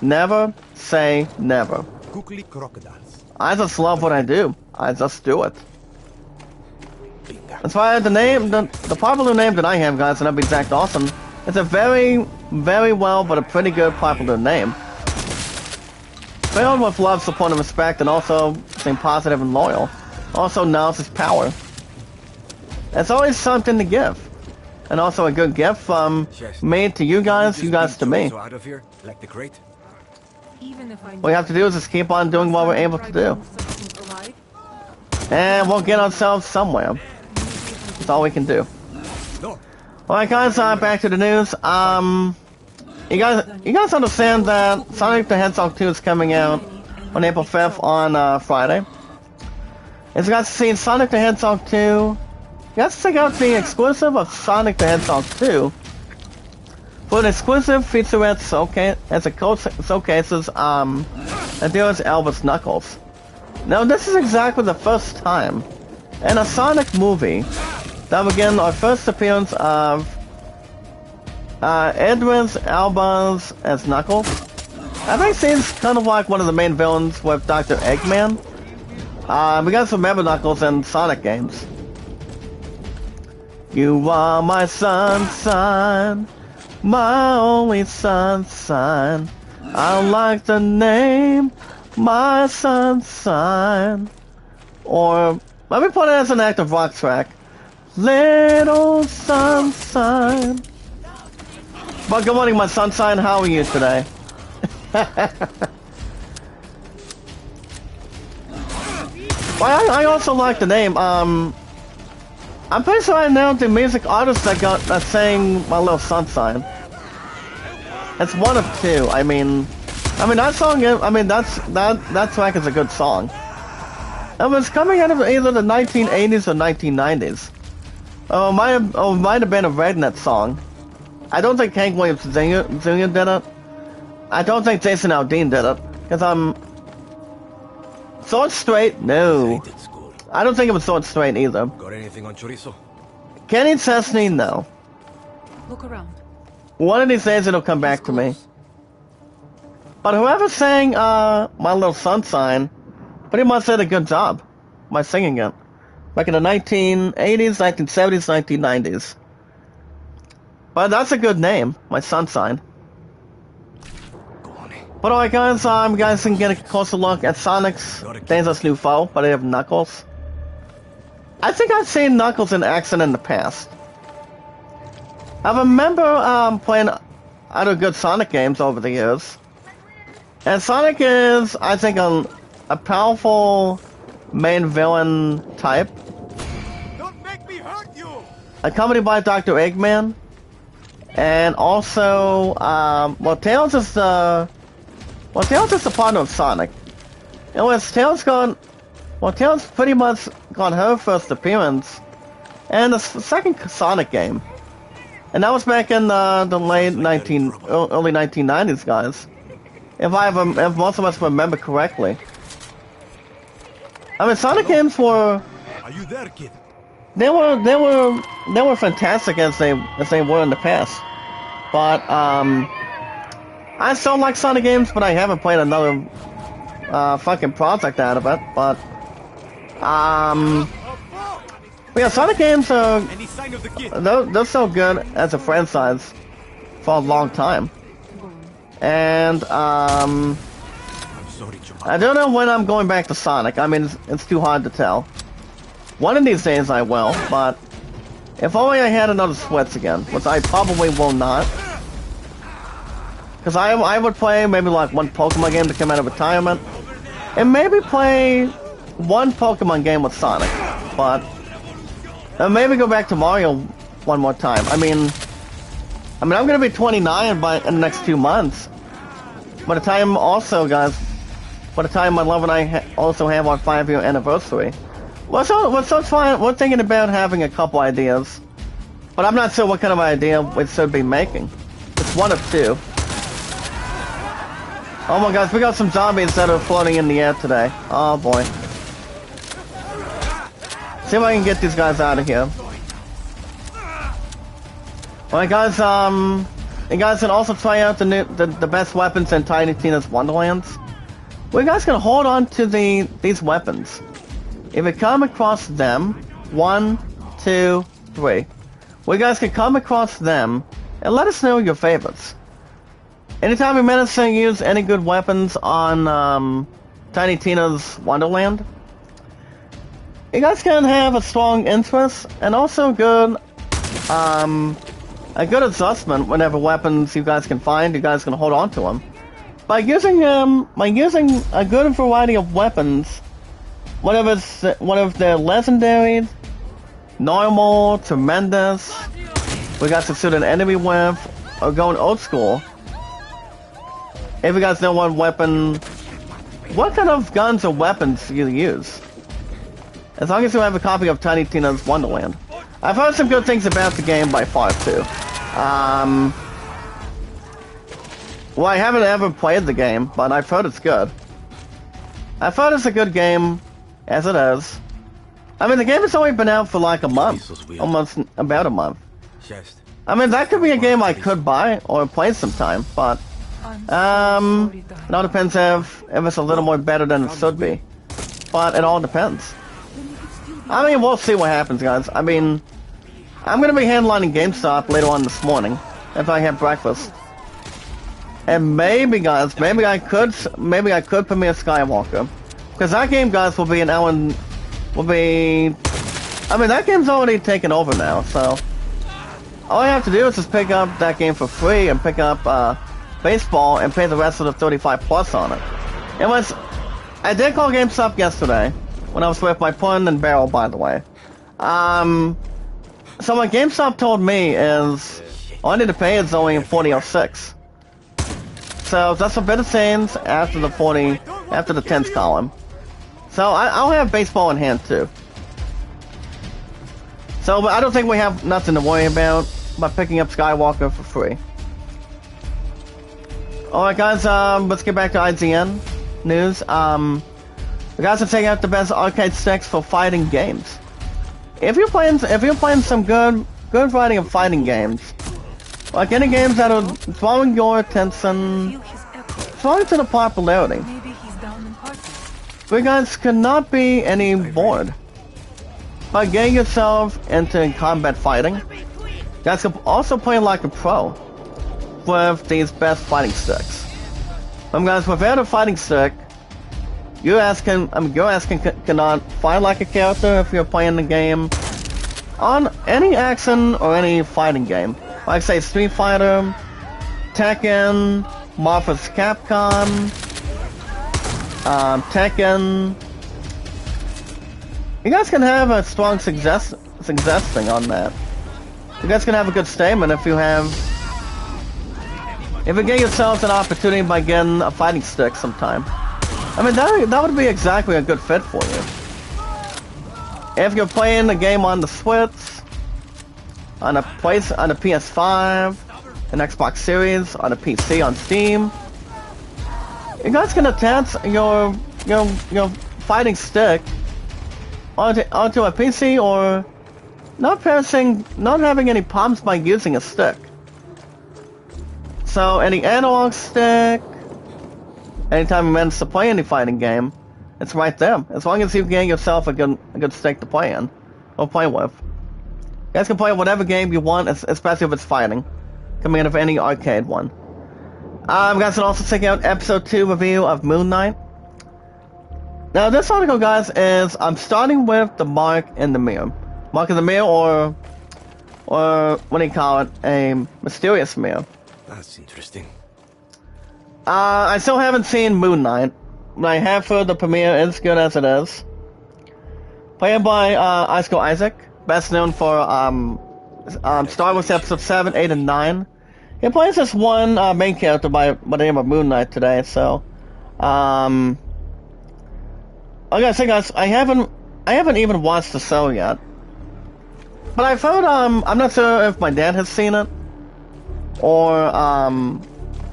Never say never. Kukli crocodiles. I just love what I do. I just do it. That's why the popular name that I have, guys, and that'd be Jack Dawson. It's a very, very well, but a pretty good popular name. Filled with love, support, and respect, and also being positive and loyal. Also knows his power. It's always something to give. And also a good gift from me to you guys to me. Out of here, like the crate. What we have to do is just keep on doing what we're able to do. And we'll get ourselves somewhere. That's all we can do. Alright guys, back to the news. You guys understand that Sonic the Hedgehog 2 is coming out on April 5th on Friday. If you guys seen Sonic the Hedgehog 2, you guys check out the exclusive of Sonic the Hedgehog 2. For an exclusive featurette showcase, as a showcases, that there is Elvis Knuckles. Now this is exactly the first time in a Sonic movie that we get our first appearance of Idris Elba as Knuckles. I think he's kind of like one of the main villains with Dr. Eggman. We guys remember Knuckles in Sonic games. You are my sunshine, my only sunshine. I like the name, my sunshine. Or let me put it as an active rock track. Little sunshine. But good morning, my sunshine. How are you today? Well, I also like the name. I'm pretty sure I know the music artist that sang My Little Sunshine. It's one of two. I mean that song. That track is a good song. It was coming out of either the 1980s or 1990s. Might have been a Redneck song. I don't think Hank Williams Jr. did it. I don't think Jason Aldean did it. Because Sword Straight? No. I don't think it was Sword Straight either. Got anything on chorizo? Kenny Chesney? No. Look around. One of these days it'll come back to me. But whoever sang My Little Sunshine pretty much did a good job by singing it. Back in the 1980s, 1970s, 1990s. But that's a good name, My Sunshine. But alright guys, you guys can get a closer look at Sonic's Dangerous New Foe, but they have Knuckles. I think I've seen Knuckles in action in the past. I remember playing other good Sonic games over the years. And Sonic is, I think, a powerful main villain type. Don't make me hurt you! Accompanied by Dr. Eggman. And also, Tails is the partner of Sonic. It was Tails pretty much got her first appearance in the second Sonic game. And that was back in the early 1990s, guys. If most of us remember correctly. I mean, Sonic games were... Are you there, kid? They were fantastic as they were in the past. But, I still like Sonic games, but I haven't played another fucking project out of it. But yeah, Sonic games are they're so good as a franchise for a long time. And I don't know when I'm going back to Sonic. I mean, it's too hard to tell. One of these days I will, but if only I had another Switch again, which I probably will not. Because I would play maybe like one Pokemon game to come out of retirement, and maybe play one Pokemon game with Sonic, but maybe go back to Mario one more time. I mean I'm gonna be 29 in the next 2 months. By the time my love and I also have our 5-year anniversary. We're thinking about having a couple ideas, but I'm not sure what kind of idea we should be making. It's one of two. Oh my gosh, we got some zombies that are floating in the air today. Oh boy. See if I can get these guys out of here. Alright guys, you guys can also try out the best weapons in Tiny Tina's Wonderlands. Well, you guys can hold on to these weapons. If you come across them, 1, 2, 3. Well, you guys can come across them and let us know your favorites. Anytime you manage to use any good weapons on Tiny Tina's Wonderland, you guys can have a strong interest and also a good adjustment whenever weapons you guys can find. You guys can hold on to them by using a good variety of weapons. Whatever they're legendary, normal, tremendous, we got to shoot an enemy with, or going old school. If you guys know what weapon what kind of guns or weapons do you use? As long as you have a copy of Tiny Tina's Wonderland. I've heard some good things about the game by far too. Well, I haven't ever played the game, but I've heard it's good. I've heard it's a good game, as it is. I mean, the game has only been out for like a month. Almost about a month. I mean, that could be a game I could buy or play sometime, but... it all depends if it's a little more better than it should be. But it all depends. I mean, we'll see what happens, guys. I mean, I'm gonna be headlining GameStop later on this morning, if I have breakfast. And maybe, guys, maybe I could premiere Skywalker. Because that game, guys, will be an hour and... I mean, that game's already taken over now, so... All I have to do is just pick up that game for free and pick up, baseball and pay the rest of the 35 plus on it. I did call GameStop yesterday, when I was with my Pun and Barrel, by the way. So what GameStop told me is, all I need to pay is only $40.06. So that's a bit of change after the tens column. So I'll have baseball in hand too. So but I don't think we have nothing to worry about by picking up Skywalker for free. Alright guys, let's get back to IGN news. The guys are taking out the best arcade sticks for fighting games. If you're playing some good fighting and fighting games, like any games that are drawing your attention, drawing to the popularity, you guys cannot be any bored by getting yourself into combat fighting. You guys can also play like a pro with these best fighting sticks. Guys, without a fighting stick, your ass cannot fight like a character if you're playing the game on any action or any fighting game. Like say Street Fighter, Tekken, Marvel's Capcom, Tekken. You guys can have a strong suggesting on that. You guys can have a good statement if you get yourselves an opportunity by getting a fighting stick sometime. I mean, that would be exactly a good fit for you. If you're playing the game on the Switch, on a PS5, an Xbox Series, on a PC, on Steam, you guys can attach your fighting stick onto a PC or not having any problems by using a stick. So any analog stick, anytime you manage to play any fighting game, it's right there. As long as you get yourself a good stick to play in, or play with. You guys can play whatever game you want, especially if it's fighting. Coming out of any arcade one. You guys can also check out episode 2 review of Moon Knight. Now this article, guys, is I'm starting with the Mark in the Mirror. Mark in the Mirror, or what do you call it? A mysterious mirror. That's interesting. I still haven't seen Moon Knight, but I have heard the premiere is good as it is. Played by Oscar Isaac, best known for Star Wars Episode 7, 8, and 9. He plays this one main character by the name of Moon Knight today, so I gotta say, guys, I haven't even watched the show yet. But I've heard I'm not sure if my dad has seen it or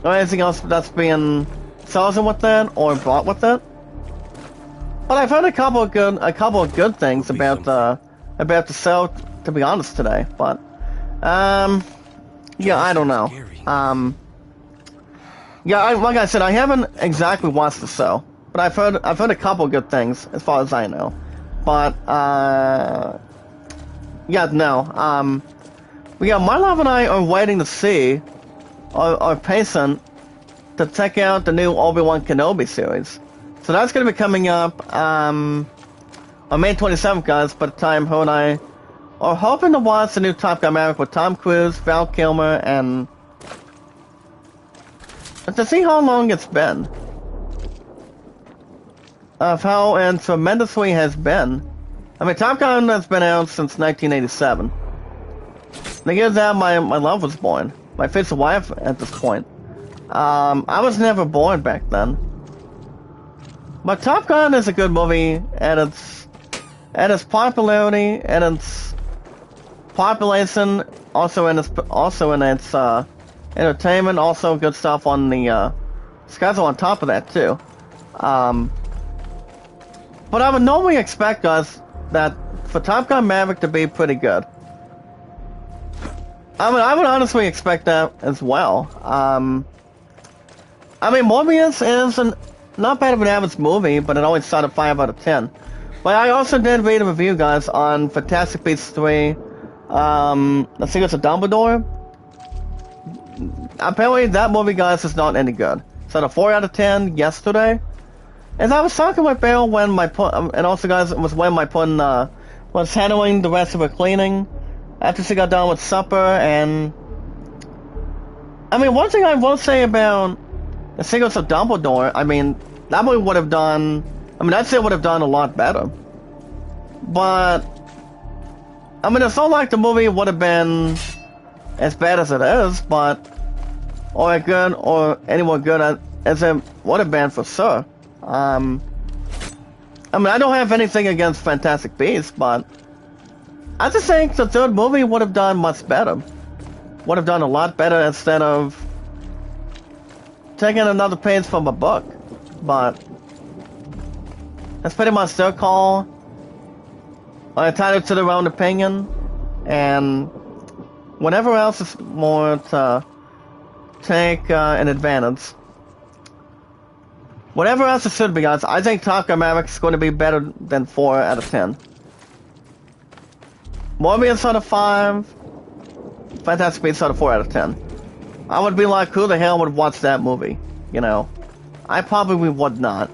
anything else that's being chosen with it or brought with it. But I've heard a couple of good things about the show, to be honest, today. But yeah, I don't know. Yeah, like I said, I haven't exactly watched the show, but I've heard a couple of good things as far as I know. But yeah, no. But yeah, my love and I are waiting to see, or patient to check out the new Obi-Wan Kenobi series. So that's going to be coming up on May 27th, guys, by the time her and I are hoping to watch the new Top Gun Maverick with Tom Cruise, Val Kilmer, and to see how long it's been. Of how and tremendously has been. I mean, Top Gun has been out since 1987. The year that my love was born. My future wife at this point. I was never born back then. But Top Gun is a good movie, and its popularity and its population, also in its entertainment, also good stuff on the schedule on top of that too. But I would normally expect, guys, that for Top Gun Maverick to be pretty good. I would honestly expect that as well. I mean, Morbius is not bad of an average movie, but it only started 5 out of 10. But I also did read a review, guys, on Fantastic Beasts 3, The Secrets of Dumbledore. Apparently, that movie, guys, is not any good. So a 4 out of 10 yesterday. As I was talking with Bill when and also, guys, it was when my pun was handling the rest of her cleaning after she got done with supper. And I mean, one thing I will say about The Secrets of Dumbledore, I mean, that movie would have done. I mean, I'd say it would have done a lot better. But I mean, it's not like the movie would have been as bad as it is, but or good or any more good as it would have been for sure. I mean, I don't have anything against Fantastic Beasts, but I just think the third movie would have done much better. Would have done a lot better instead of taking another page from a book. But that's pretty much their call. I entitled to their own opinion, and whatever else is more to take an advantage. Whatever else it should be, guys, I think Top Gun Maverick is going to be better than 4 out of 10. Morbius out of 5, Fantastic Beasts out of 4 out of 10. I would be like, who the hell would watch that movie? You know? I probably would not.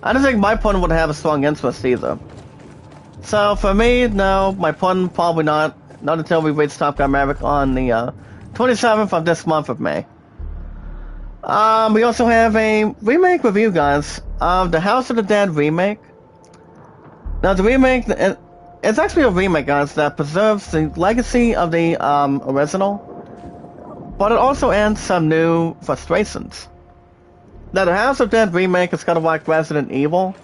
I don't think my pun would have a strong interest either. So for me, no, my pun probably not. Not until we reach Top Gun Maverick on the 27th of this month of May. We also have a remake review, guys, of the House of the Dead remake. Now, the remake, it's actually a remake, guys, that preserves the legacy of the original, but it also adds some new frustrations. Now, the House of the Dead remake is kind of like Resident Evil.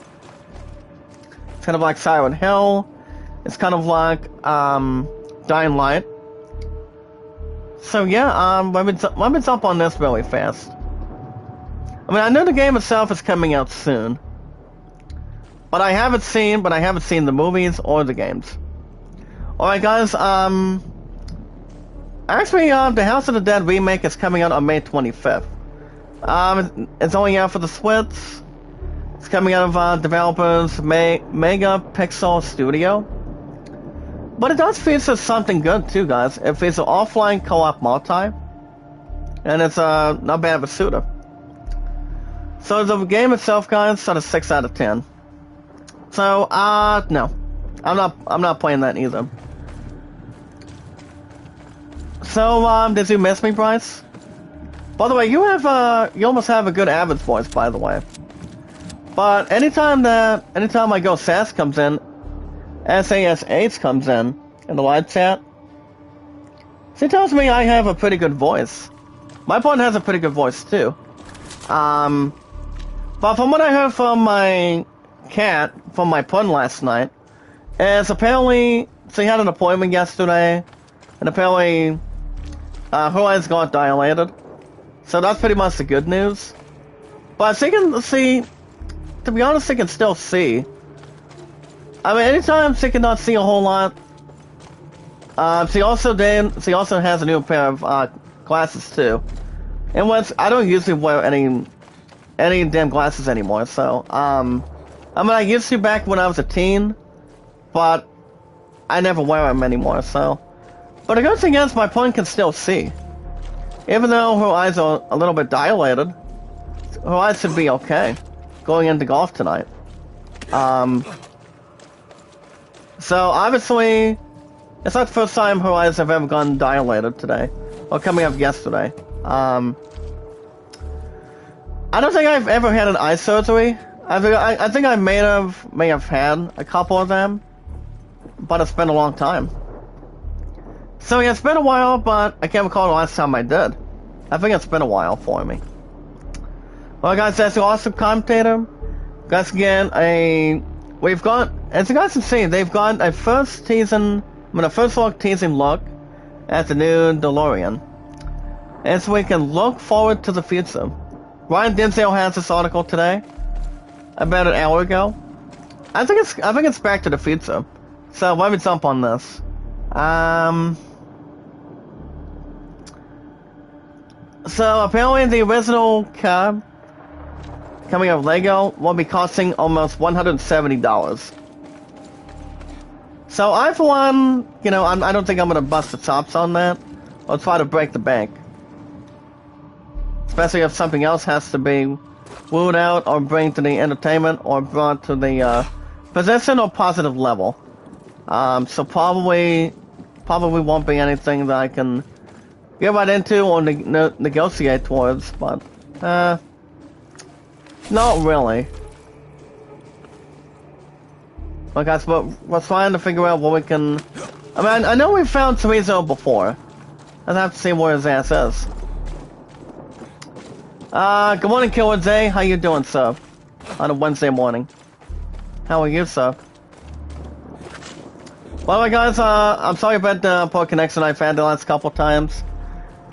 It's kind of like Silent Hill. It's kind of like Dying Light. So yeah, let me jump on this really fast. I mean, I know the game itself is coming out soon, but I haven't seen the movies or the games. All right, guys. Actually, the House of the Dead remake is coming out on May 25th. It's only out for the Switch. It's coming out of developers Megapixel Studio. But it does feature something good too, guys. It features offline co-op multi, and it's not bad of a shooter. So the game itself, guys, sort of 6 out of 10. So no, I'm not playing that either. So did you miss me, Bryce? By the way, you almost have a good average voice, by the way. But anytime I go SAS comes in, SASH comes in the live chat, she tells me I have a pretty good voice. My pun has a pretty good voice too. But from what I heard from my cat, from my pun last night, is apparently she had an appointment yesterday, and apparently her eyes got dilated. So that's pretty much the good news. But she can see, to be honest, she can still see. I mean, anytime she cannot see a whole lot. She also has a new pair of glasses too. And I don't usually wear any damn glasses anymore. So I mean, I used to back when I was a teen, but I never wear them anymore. So, but the good thing is my pun can still see, even though her eyes are a little bit dilated. Her eyes should be okay going into golf tonight. So obviously, it's not the first time her eyes have ever gone dilated today, or coming up yesterday. I don't think I've ever had an eye surgery. I think I may have had a couple of them, but it's been a long time. So yeah, it's been a while, but I can't recall the last time I did. I think it's been a while for me. Well, guys, that's the awesome commentator. Guys, again, we've got, as you guys can see, they've got a first look teasing look at the new DeLorean. And so we can look forward to the future. Ryan Dinsdale has this article today, about an hour ago. I think it's Back to the Future. So let me jump on this. So apparently the original car coming out of Lego will be costing almost $170. So I, for one, I don't think I'm gonna bust the chops on that. I'll try to break the bank. Especially if something else has to be wooed out or bring to the entertainment or brought to the position or positive level. So probably won't be anything that I can get right into or negotiate towards, but not really. Like I said, we're trying to figure out what we can. I mean, I know we found Chorizo before. I'd have to see where his ass is. Good morning, Killer J. How you doing, sir? On a Wednesday morning. How are you, sir? Well, guys, I'm sorry about the poor connection I've had the last couple times.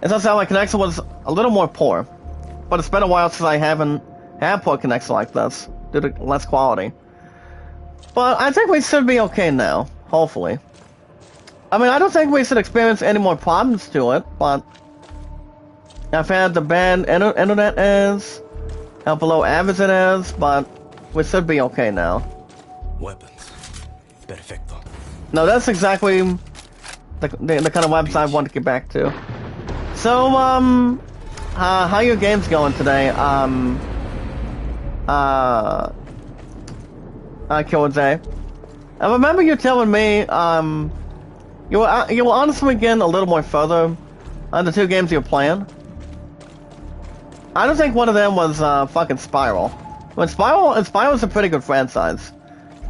It does sound like my connection was a little more poor. But it's been a while since I haven't had poor connection like this, due to less quality. But I think we should be okay now, hopefully. I mean, I don't think we should experience any more problems to it, but I've had the bad internet is, how below average it is, but we should be okay now. Weapons. Perfecto. No, that's exactly the kind of website I want to get back to. So, how your games going today? Killer J. I remember you telling me, you were honestly getting a little more further on the two games you were playing. I don't think one of them was fucking Spiral. When Spiral's a pretty good franchise.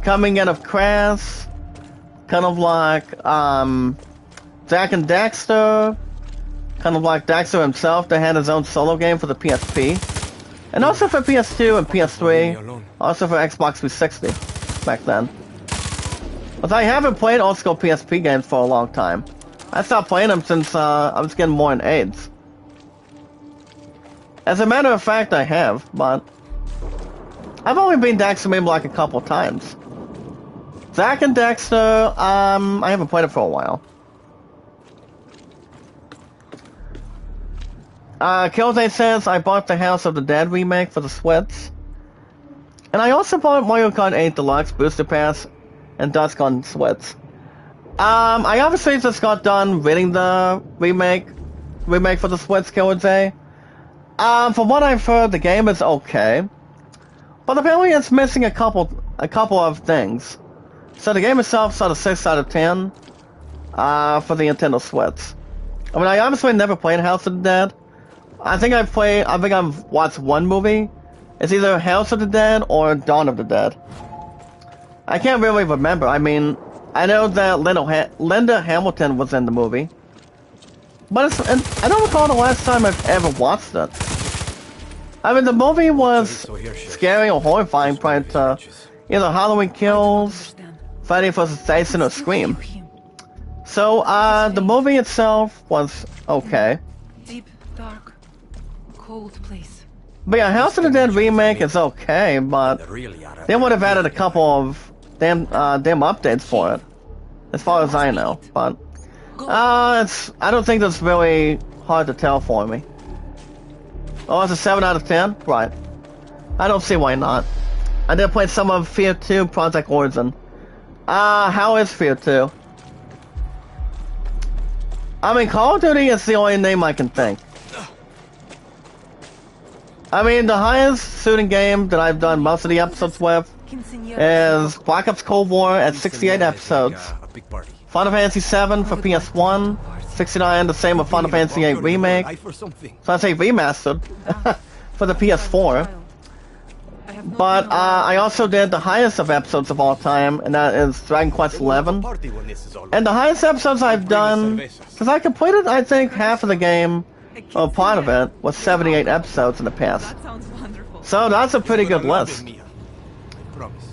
Coming out of Crash, kind of like Jack and Daxter, kind of like Daxter himself. They had his own solo game for the PSP, and also for PS2 and PS3, also for Xbox 360 back then. But I haven't played old school PSP games for a long time. I stopped playing them since I was getting more in AIDS. As a matter of fact, I have, but I've only been Daxter maybe like a couple times. Zack and Daxter, I haven't played it for a while. Killzay says, I bought the House of the Dead remake for the Switch. And I also bought Mario Kart 8 Deluxe Booster Pass and Dusk on Switch. I obviously just got done reading the remake for the Switch, Killzay. From what I've heard, the game is okay, but apparently it's missing a couple of things. So the game itself got a 6 out of 10 for the Nintendo Switch. I mean, I obviously never played House of the Dead. I think I've watched one movie. It's either House of the Dead or Dawn of the Dead. I can't really remember. I mean, I know that Linda Hamilton was in the movie. But I don't recall the last time I've ever watched it. I mean, the movie was scary or horrifying prior to either Halloween Kills, Friday vs. Jason, or Scream. So, the movie itself was okay. Deep, dark, cold place. But yeah, House of the Dead remake is okay, but they would have added a couple of damn updates for it, as far as I know. But I don't think that's really hard to tell for me. Oh, it's a 7 out of 10? Right. I don't see why not. I did play some of Fear 2 Project Origin. How is Fear 2? I mean, Call of Duty is the only name I can think. I mean, the highest shooting game that I've done most of the episodes with is Black Ops Cold War at 68 episodes. Final Fantasy VII for PS1, 69, the same with Final Fantasy VIII Remake. So I say remastered for the PS4. But I also did the highest of episodes of all time, and that is Dragon Quest XI. And the highest episodes I've done, because I completed, I think, half of the game, or part of it, was 78 episodes in the past. So that's a pretty good list. Promise.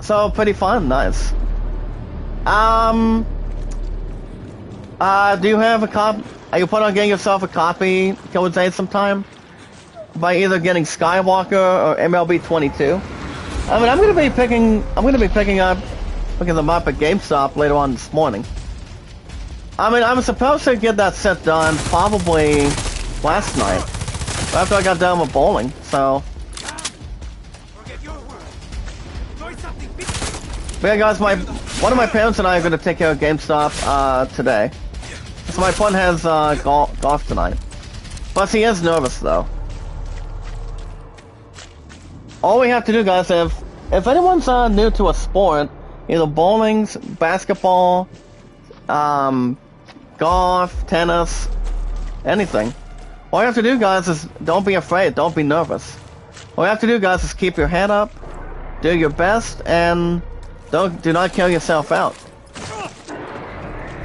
So pretty fun, nice. Do you have a copy? Are you planning on getting yourself a copy towards day sometime? By either getting Skywalker or MLB 22. I mean, I'm gonna be picking them up at GameStop later on this morning. I mean, I was supposed to get that set done probably last night, after I got done with bowling. So, but yeah, guys, one of my parents and I are gonna take care of GameStop today. So my son has golf tonight. Plus, he is nervous though. All we have to do, guys, if anyone's new to a sport, either bowling, basketball, golf, tennis, anything, all you have to do, guys, is don't be afraid, don't be nervous. All you have to do, guys, is keep your head up, do your best, and do not kill yourself out.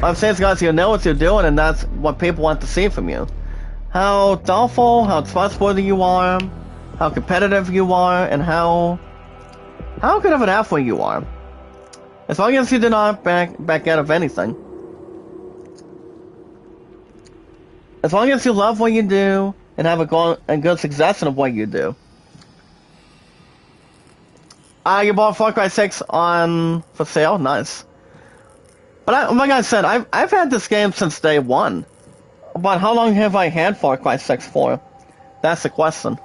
What I'm saying is, guys, you know what you're doing, and that's what people want to see from you. How thoughtful, how trustworthy you are, how competitive you are, and how good of an athlete you are. As long as you do not back out of anything. As long as you love what you do and have a good success in what you do. You bought Far Cry 6 for sale? Nice. But like I said, I've had this game since day one. But how long have I had Far Cry 6 for? That's the question.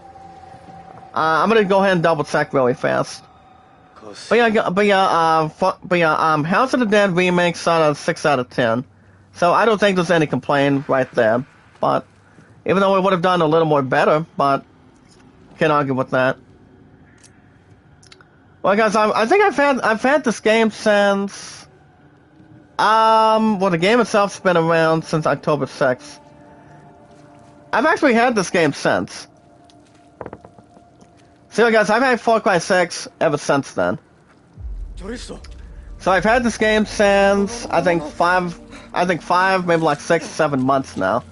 I'm gonna go ahead and double check really fast. But yeah, House of the Dead remakes out of 6 out of 10. So I don't think there's any complaint right there. But even though it would have done a little more better, but can't argue with that. Well, guys, I think I've had this game since well, the game itself's been around since October 6th. I've actually had this game since. So, guys, I've had Far Cry 6 ever since then. So I've had this game since I think five, maybe like 6, 7 months now.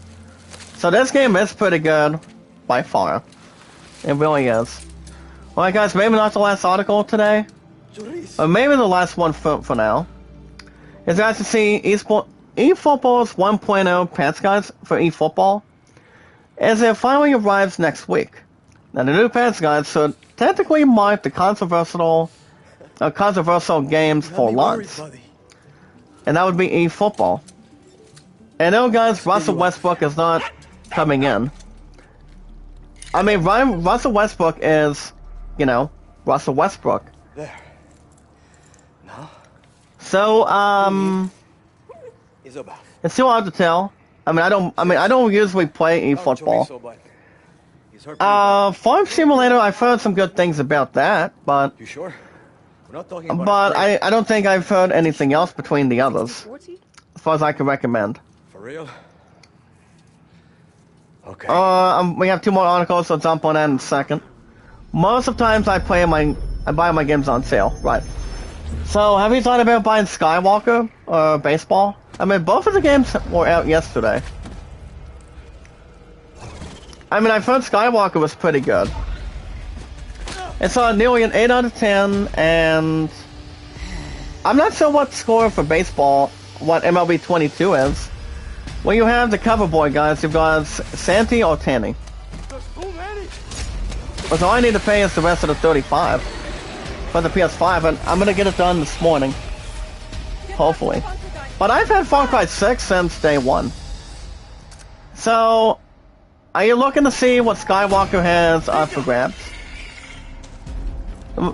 So this game is pretty good by far. It really is. Alright, guys, maybe not the last article today, or maybe the last one for now. As you guys can see, eFootball's 1.0 patch, guys, for eFootball, as it finally arrives next week. Now, the new patch, guys, should technically mark the controversial games for launch. And that would be eFootball. And no, guys, Russell Westbrook is not coming in. I mean, Russell Westbrook is, you know, Russell Westbrook. There. No. So, it's too hard to tell. I don't usually play eFootball. Farm Simulator, I've heard some good things about that, but you sure? We're not talking about but I don't think I've heard anything else between the others, as far as I can recommend. For real? Okay. We have 2 more articles, so jump on that in a second. Most of the times I buy my games on sale, right? So, have you thought about buying Skywalker or baseball? I mean, both of the games were out yesterday. I mean, I've heard Skywalker was pretty good. It's nearly an 8 out of 10, and I'm not sure what score for baseball, what MLB 22 is. When you have the cover boy, guys, you've got Santi or Tanny. But all I need to pay is the rest of the 35 for the PS5, and I'm gonna get it done this morning. Hopefully. But I've had Far Cry 6 since day one. So, are you looking to see what Skywalker has for grabs?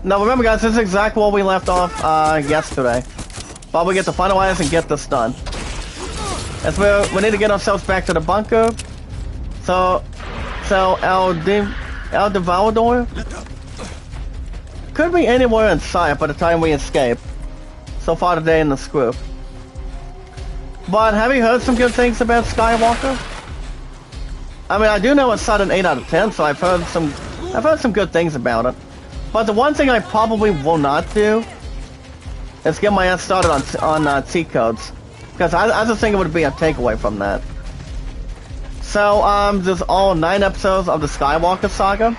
Now remember, guys, this is exactly where we left off yesterday. But we get to finalize and get this done. That's where we need to get ourselves back to the bunker. So El Devourador could be anywhere in sight by the time we escape. So far today in the script. But have you heard some good things about Skywalker? I mean, I do know it's not an 8 out of 10, so I've heard some good things about it. But the one thing I probably will not do is get my ass started on cheat codes, because I just think it would be a takeaway from that. So there's all 9 episodes of the Skywalker saga.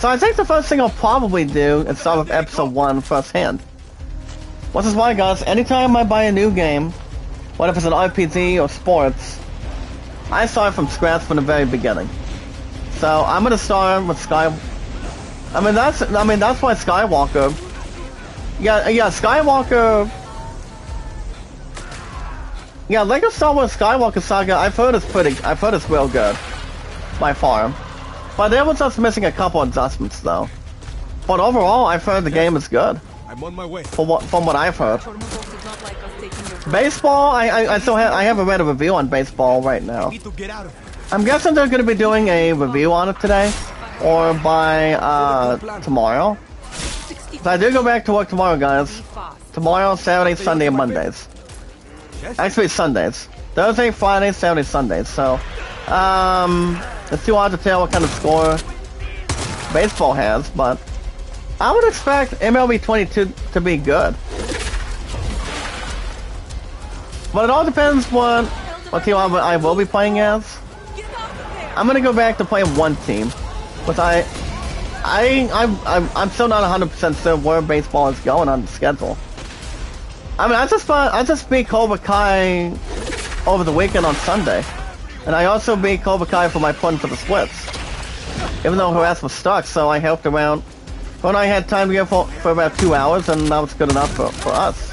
So I think the first thing I'll probably do is start with episode 1 firsthand. Which is why, guys, anytime I buy a new game, whether it's an RPG or sports, I start from scratch from the very beginning. So I'm gonna start with I mean that's why Skywalker. Yeah, Skywalker. Yeah, Lego Star Wars Skywalker Saga. I've heard it's real good, by far. But there was just missing a couple adjustments though. But overall, I've heard the game is good. I'm on my way. From what I've heard. Baseball, I haven't read a review on baseball right now. Need to get out of here. I'm guessing they're going to be doing a review on it today, or by tomorrow. So I do go back to work tomorrow, guys. Tomorrow, Saturday, Sunday, and Mondays. Actually, Sundays. Thursday, Friday, Saturday, Sundays. So, it's too hard to tell what kind of score baseball has, but I would expect MLB 22 to be good. But it all depends what team I will be playing as. I'm gonna go back to playing one team, but I'm still not 100% sure where baseball is going on the schedule. I mean, I just beat Cobra Kai over the weekend on Sunday, and I also beat Cobra Kai for my fun for the splits. Even though her ass was stuck, so I helped around when I had time to go for about 2 hours, and that was good enough for us.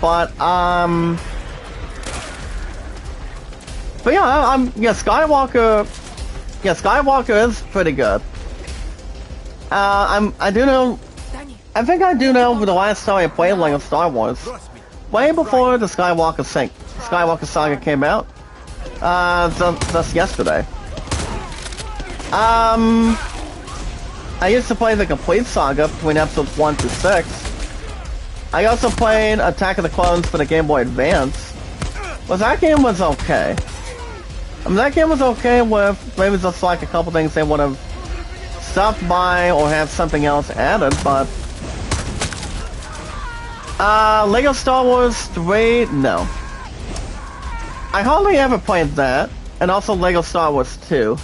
But yeah, Skywalker is pretty good. I think I do know the last time I played Lego Star Wars, way before the Skywalker Saga came out, just yesterday. I used to play the complete saga between episodes 1 to 6. I also played Attack of the Clones for the Game Boy Advance. But that game was okay. I mean, that game was okay with maybe just like a couple things they would have stopped by or have something else added, but Lego Star Wars 3, no. I hardly ever played that, and also Lego Star Wars 2.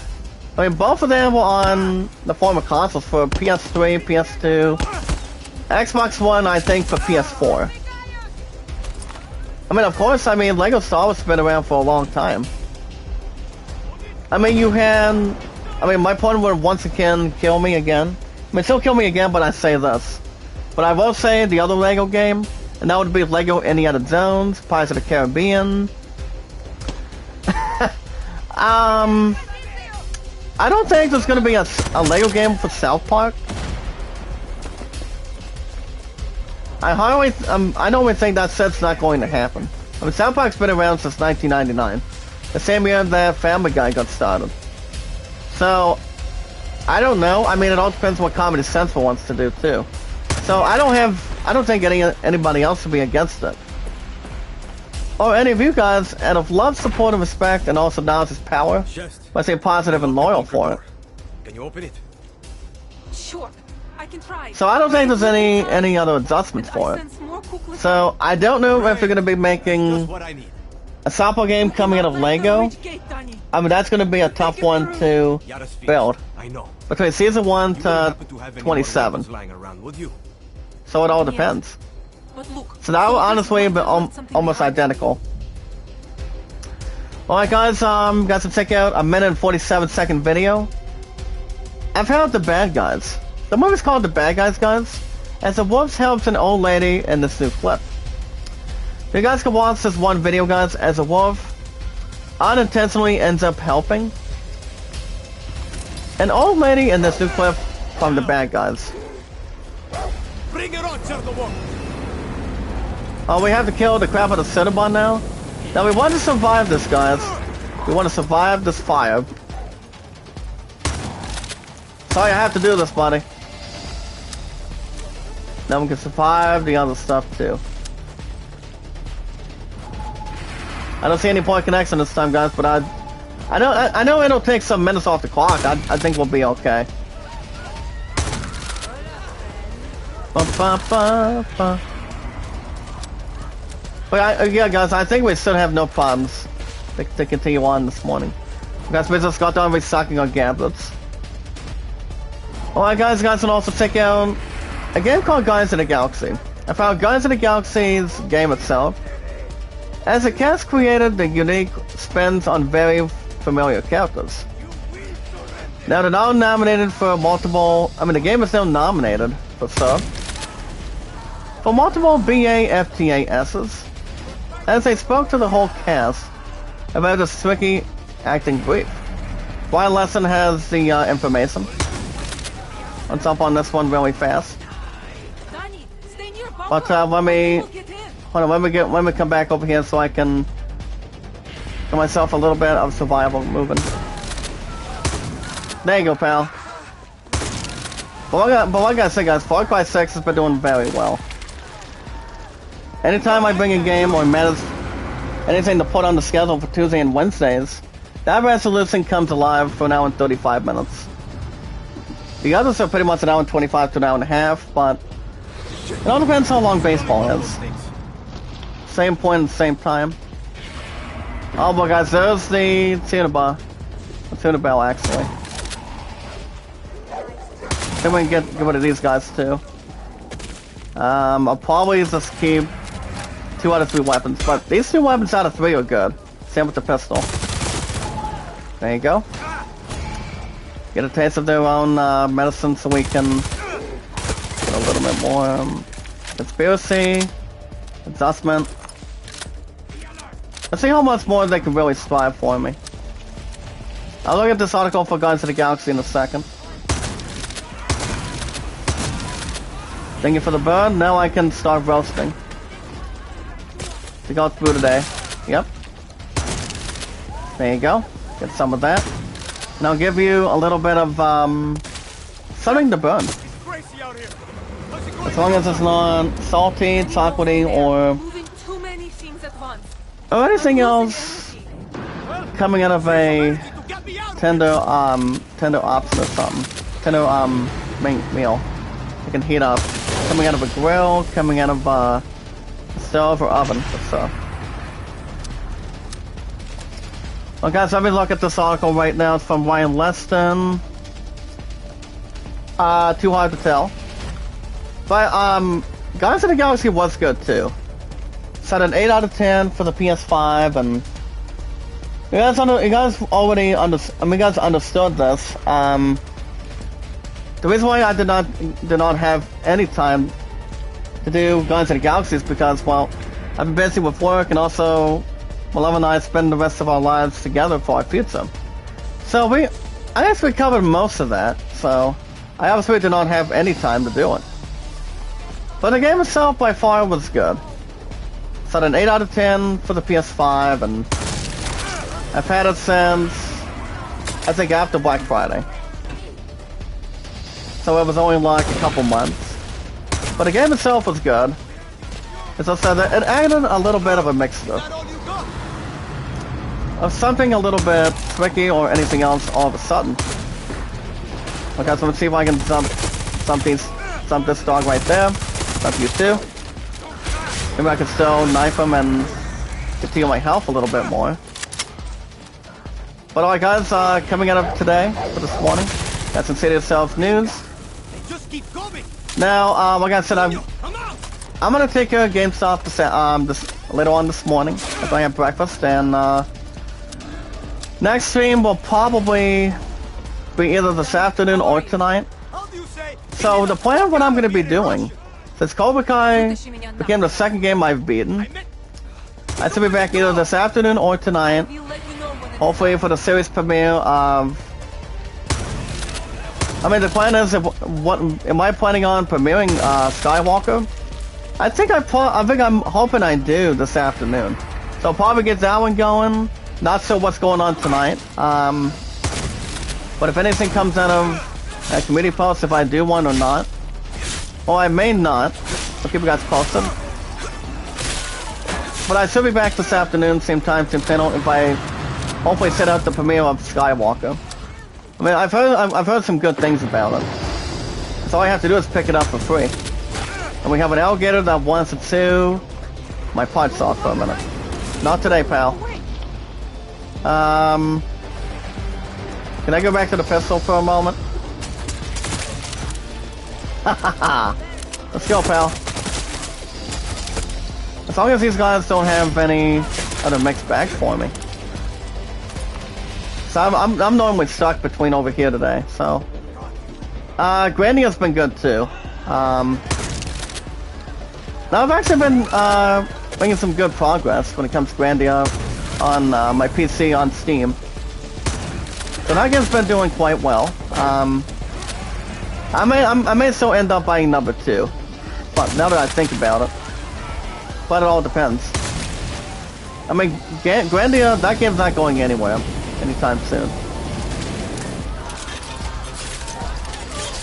I mean, both of them were on the former consoles for PS3, PS2, Xbox One, I think, for PS4. I mean, of course, Lego Star Wars has been around for a long time. I mean, my opponent would once again kill me again. I mean, still kill me again, but I say this. But I will say the other Lego game, and that would be Lego Indiana Jones, Pirates of the Caribbean. I don't think there's going to be a Lego game for South Park. I don't think that set's not going to happen. I mean, South Park's been around since 1999. The same year that Family Guy got started. So, I don't know. I mean, it all depends what Comedy Central wants to do, too. So, I don't think anybody else would be against it. Or any of you guys, out of love, support, and respect, and also knowledge is power, let's say positive and loyal for it. Can you open it? Sure, I can try. So I don't think there's any other adjustments for it. So I don't know if they're going to be making a sample game coming out of Lego. I mean, that's going to be a tough one to build. Between Season 1 to 27. So it all depends. So that will honestly be almost identical. Alright guys, got to check out a 1minute and 47-second video. I've helped the bad guys. The movie's called The Bad Guys, guys, as the wolves helps an old lady in this new clip. You guys can watch this one video, guys, as a wolf unintentionally ends up helping an old lady in this new clip from The Bad Guys. Bring it on, Sir the Wolf. Oh, we have to kill the crap out of Cinnabon now? Now we want to survive this, guys. We want to survive this fire. Sorry, I have to do this, buddy. Now we can survive the other stuff, too. I don't see any point connection this time, guys, but I know it'll take some minutes off the clock. I think we'll be okay. Ba-ba-ba-ba. But yeah, guys, I think we still have no problems to continue on this morning. Guys, we just got done restocking our gablets. Alright guys can also check out a game called Guardians of the Galaxy. I found Guardians of the Galaxy's game itself, as it has created the unique spins on very familiar characters. Now they're now nominated for multiple, the game is now nominated for stuff, for multiple BAFTASs, as they spoke to the whole cast about this tricky acting brief. Brian Lesson has the information. Let's jump on this one really fast. Danny, stay near bunker. But let me We'll get in. hold on. Let me come back over here so I can get myself a little bit of survival moving. There you go, pal. But like I said, guys, Far Cry 6 has been doing very well. Anytime I bring a game or matters anything to put on the schedule for Tuesday and Wednesdays, that resolution comes alive for an hour and 35 minutes. The others are pretty much an hour and 25 to an hour and a half, but it all depends how long baseball is. Same point, same time. Oh, but guys, there's the tuna bar. The tuna bell, actually. Then we can get rid of these guys, too. I'll probably just keep 2 out of 3 weapons, but these 2 weapons out of 3 are good. Same with the pistol. There you go. Get a taste of their own medicine so we can get a little bit more conspiracy, adjustment. Let's see how much more they can really strive for me. I'll look at this article for Guardians of the Galaxy in a second. Thank you for the bird. Now I can start roasting to go through today. Yep. There you go. Get some of that. And I'll give you a little bit of something to burn. As long as it's not salty, chocolatey, or Moving too many things at once. anything else coming out of a tender tender option or something. Tender meal. You can heat up. Coming out of a grill, coming out of a stove or oven or so. Well guys, let me look at this article right now. It's from Ryan Leston. Too hard to tell. But Guardians of the Galaxy was good too. It's at an 8 out of 10 for the PS5, and you guys already understood this. The reason why I did not have any time to do Guardians of the Galaxy is because, well, I've been busy with work, and also my love and I spend the rest of our lives together for our future. So I actually covered most of that, so I obviously did not have any time to do it. But the game itself by far was good. It's at an 8 out of 10 for the PS5, and I've had it since, I think, after Black Friday. So it was only like a couple months. But the game itself was good. As I said, it added a little bit of a mixture of something a little bit tricky or anything else all of a sudden. Okay, so let's see if I can jump this dog right there. Jump you too. Maybe I can still knife him and continue my health a little bit more. But alright guys, coming out of today, for this morning, that's Insidious Self News. Just keep going. Now, like I said, I'm gonna take care of GameStop this later on this morning after I have breakfast, and next stream will probably be either this afternoon or tonight. How do you say? So the plan of what I'm gonna be doing, since Cobra Kai became the second game I've beaten, I should be back either this afternoon or tonight. We'll let you know when it's Hopefully for the series premiere of... the plan is, what am I planning on premiering Skywalker? I think I'm hoping I do this afternoon. So I'll probably get that one going. Not sure what's going on tonight. But if anything comes out of a community post, if I do one or not, or I may not, I'll keep you guys posted. But I should be back this afternoon, same time, same channel, if I hopefully set out the premiere of Skywalker. I've heard some good things about it. So all I have to do is pick it up for free. And we have an alligator that wants to chew my parts off for a minute. Not today, pal. Can I go back to the pistol for a moment? Let's go, pal. As long as these guys don't have any other mixed bags for me. So I'm normally stuck between over here today, so. Grandia's been good too. Now I've actually been making some good progress when it comes to Grandia on my PC on Steam. So that game's been doing quite well. I may still end up buying number 2, but now that I think about it. But it all depends. I mean, Grandia, that game's not going anywhere anytime soon.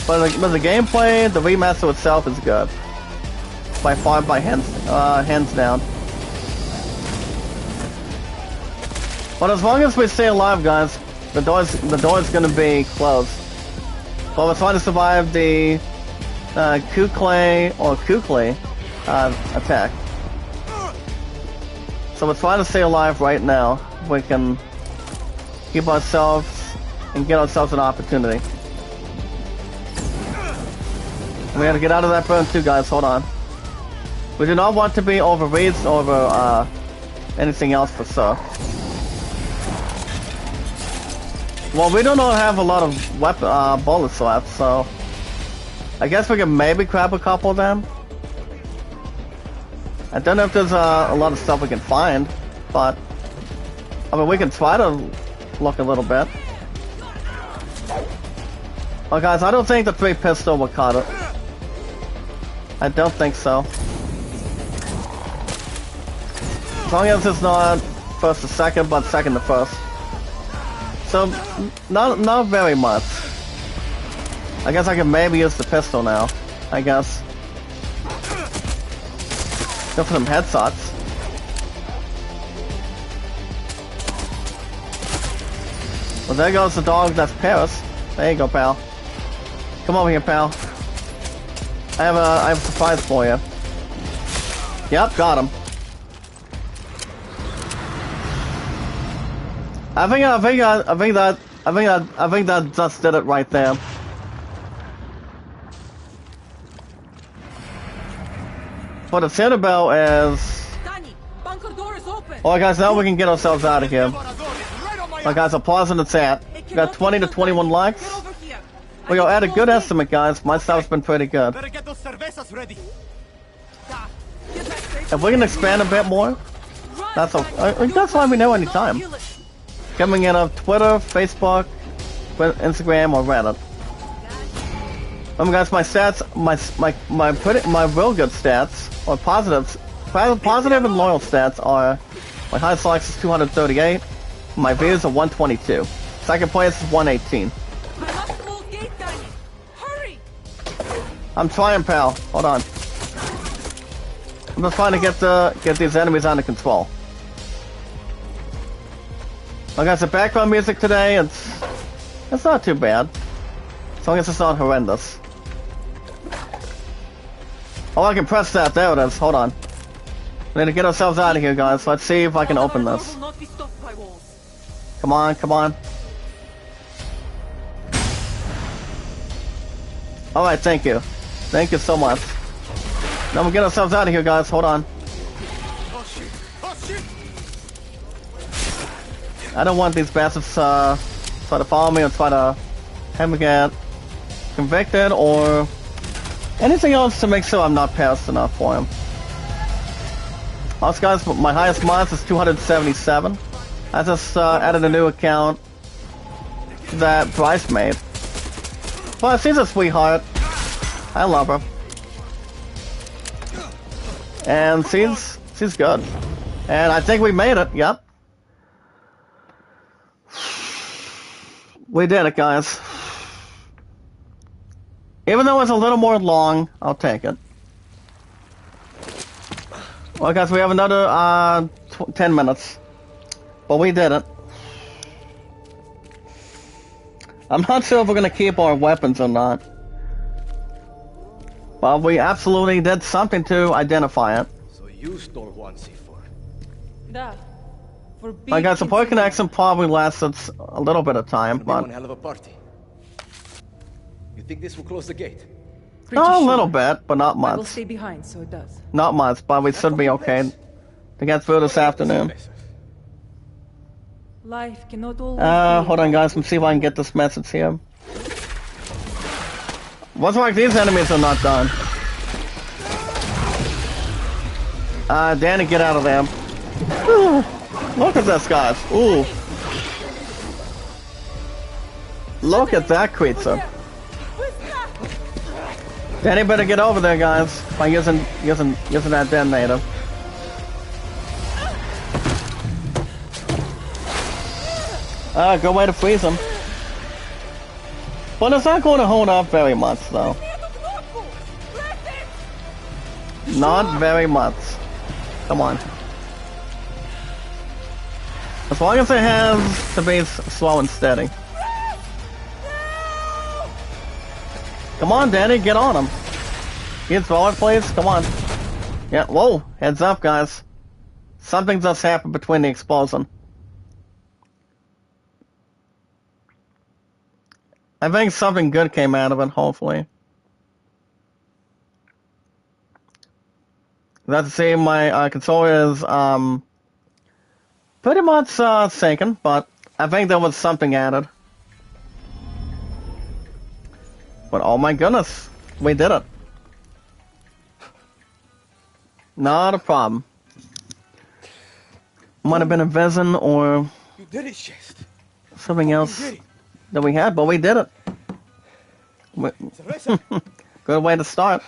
But the gameplay, the remaster itself is good. By far, by hands down. But as long as we stay alive, guys, the door's gonna be closed. But we're trying to survive the Kukle attack. So we're trying to stay alive right now. We can keep ourselves and get ourselves an opportunity. We gotta get out of that burn too, guys. Hold on. We do not want to be overreached over anything else for sure. Well, we do not have a lot of weapon bullets left, so I guess we can maybe grab a couple of them. I don't know if there's a lot of stuff we can find, but I mean we can try to look a little bit. Oh, guys, I don't think the 3 pistol will cut it. I don't think so. As long as it's not first to second, but second to first. So, not very much. I guess I can maybe use the pistol now. I guess. Go for some headshots. Well, there goes the dog. That's Paris. There you go, pal. Come over here, pal. I have a surprise for you. Yep, got him. I think that just did it right there. But the Citadel is. Danny, bunker door is open. Alright, guys, now we can get ourselves out of here. Alright, guys, applause in the chat. We got 20 to 21 likes. We got at a good estimate, guys. My stuff's been pretty good. Better get those cervezas ready. If we can expand a bit more, that's okay. That's let me know anytime. Coming in of Twitter, Facebook, Instagram, or Reddit. Guys, my stats, my real good stats, or positive and loyal stats are, my highest likes is 238, my views are 122. Second place is 118. I'm trying, pal. Hold on. I'm just trying to get these enemies under control. I got some background music today. It's not too bad, as long as it's not horrendous. Oh, I can press that. There it is. Hold on. We need to get ourselves out of here, guys. Let's see if I can open this. Come on, come on. Alright, thank you. Thank you so much. Now we'll get ourselves out of here, guys. Hold on. Oh shit! Oh shit! I don't want these bastards try to follow me or try to have me get convicted or anything else to make sure I'm not fast enough for him. Also, guys, my highest mods is 277. I just added a new account that Bryce made. Well, she's a sweetheart. I love her. And she's good. And I think we made it, yep. We did it, guys. Even though it's a little more long, I'll take it. Well, guys, we have another 10 minutes. But we did it. I'm not sure if we're going to keep our weapons or not. But we absolutely did something to identify it. So you stole one C4. Da. For I got support connection probably lasted a little bit of time, It's gonna be but one hell of a party. You think this will close the gate? Pretty Oh, a sure. little bit, but not I will much. stay behind so it does. Not much, but we should be okay to get through this afternoon. Life cannot always be Hold on, guys. Let's see if I can get this message here. Looks like these enemies are not done. Danny, get out of there. Ooh, look at this, guys. Ooh. Look at that creature. Danny better get over there, guys, by using that detonator. Good way to freeze him. But it's not going to hold up very much, though. Not very much. Come on. As long as it has to be slow and steady. Come on, Danny, get on him. Can you throw it, please? Come on. Yeah, whoa, heads up, guys. Something just happened between the explosion. I think something good came out of it, hopefully. Let's see, my controller is pretty much sinking, but I think there was something added. But oh my goodness, we did it. Not a problem. Might have been a vision or You did it, Chest. something else You did it. that we had, but we did it. Cerveza. Good way to start.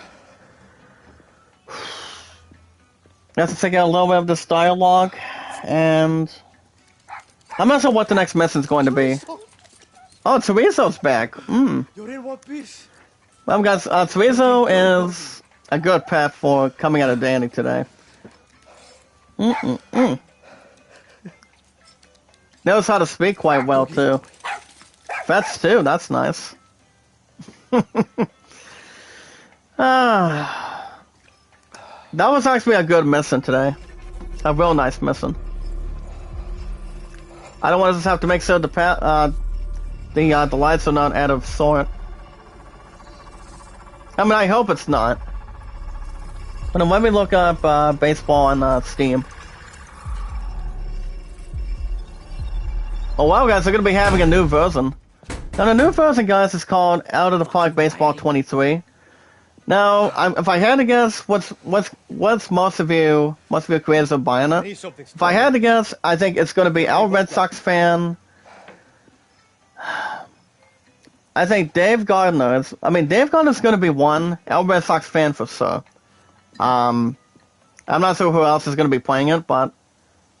Let's take out a little bit of this dialogue, and I'm not sure what the next mission's going to be. Oh, Chorizo's back. You're in one piece. Well, guys, Chorizo is a good pet for coming out of Danny today. Knows how to speak quite well, too. Vets, too. That's nice. That was actually a good mission today. A real nice mission. I don't want to just have to make sure the lights are not out of sort. I mean, I hope it's not. But let me look up baseball on Steam. Oh wow, guys, they're going to be having a new version. Now, the new version, guys, is called Out of the Park Baseball 23. Now, if I had to guess, what's most of you creators are buying it? If I had to guess, I think it's going to be our Red Sox fan. I think Dave Gardner is. I mean, Dave Gardner's going to be one. Our Red Sox fan for sure. I'm not sure who else is going to be playing it, but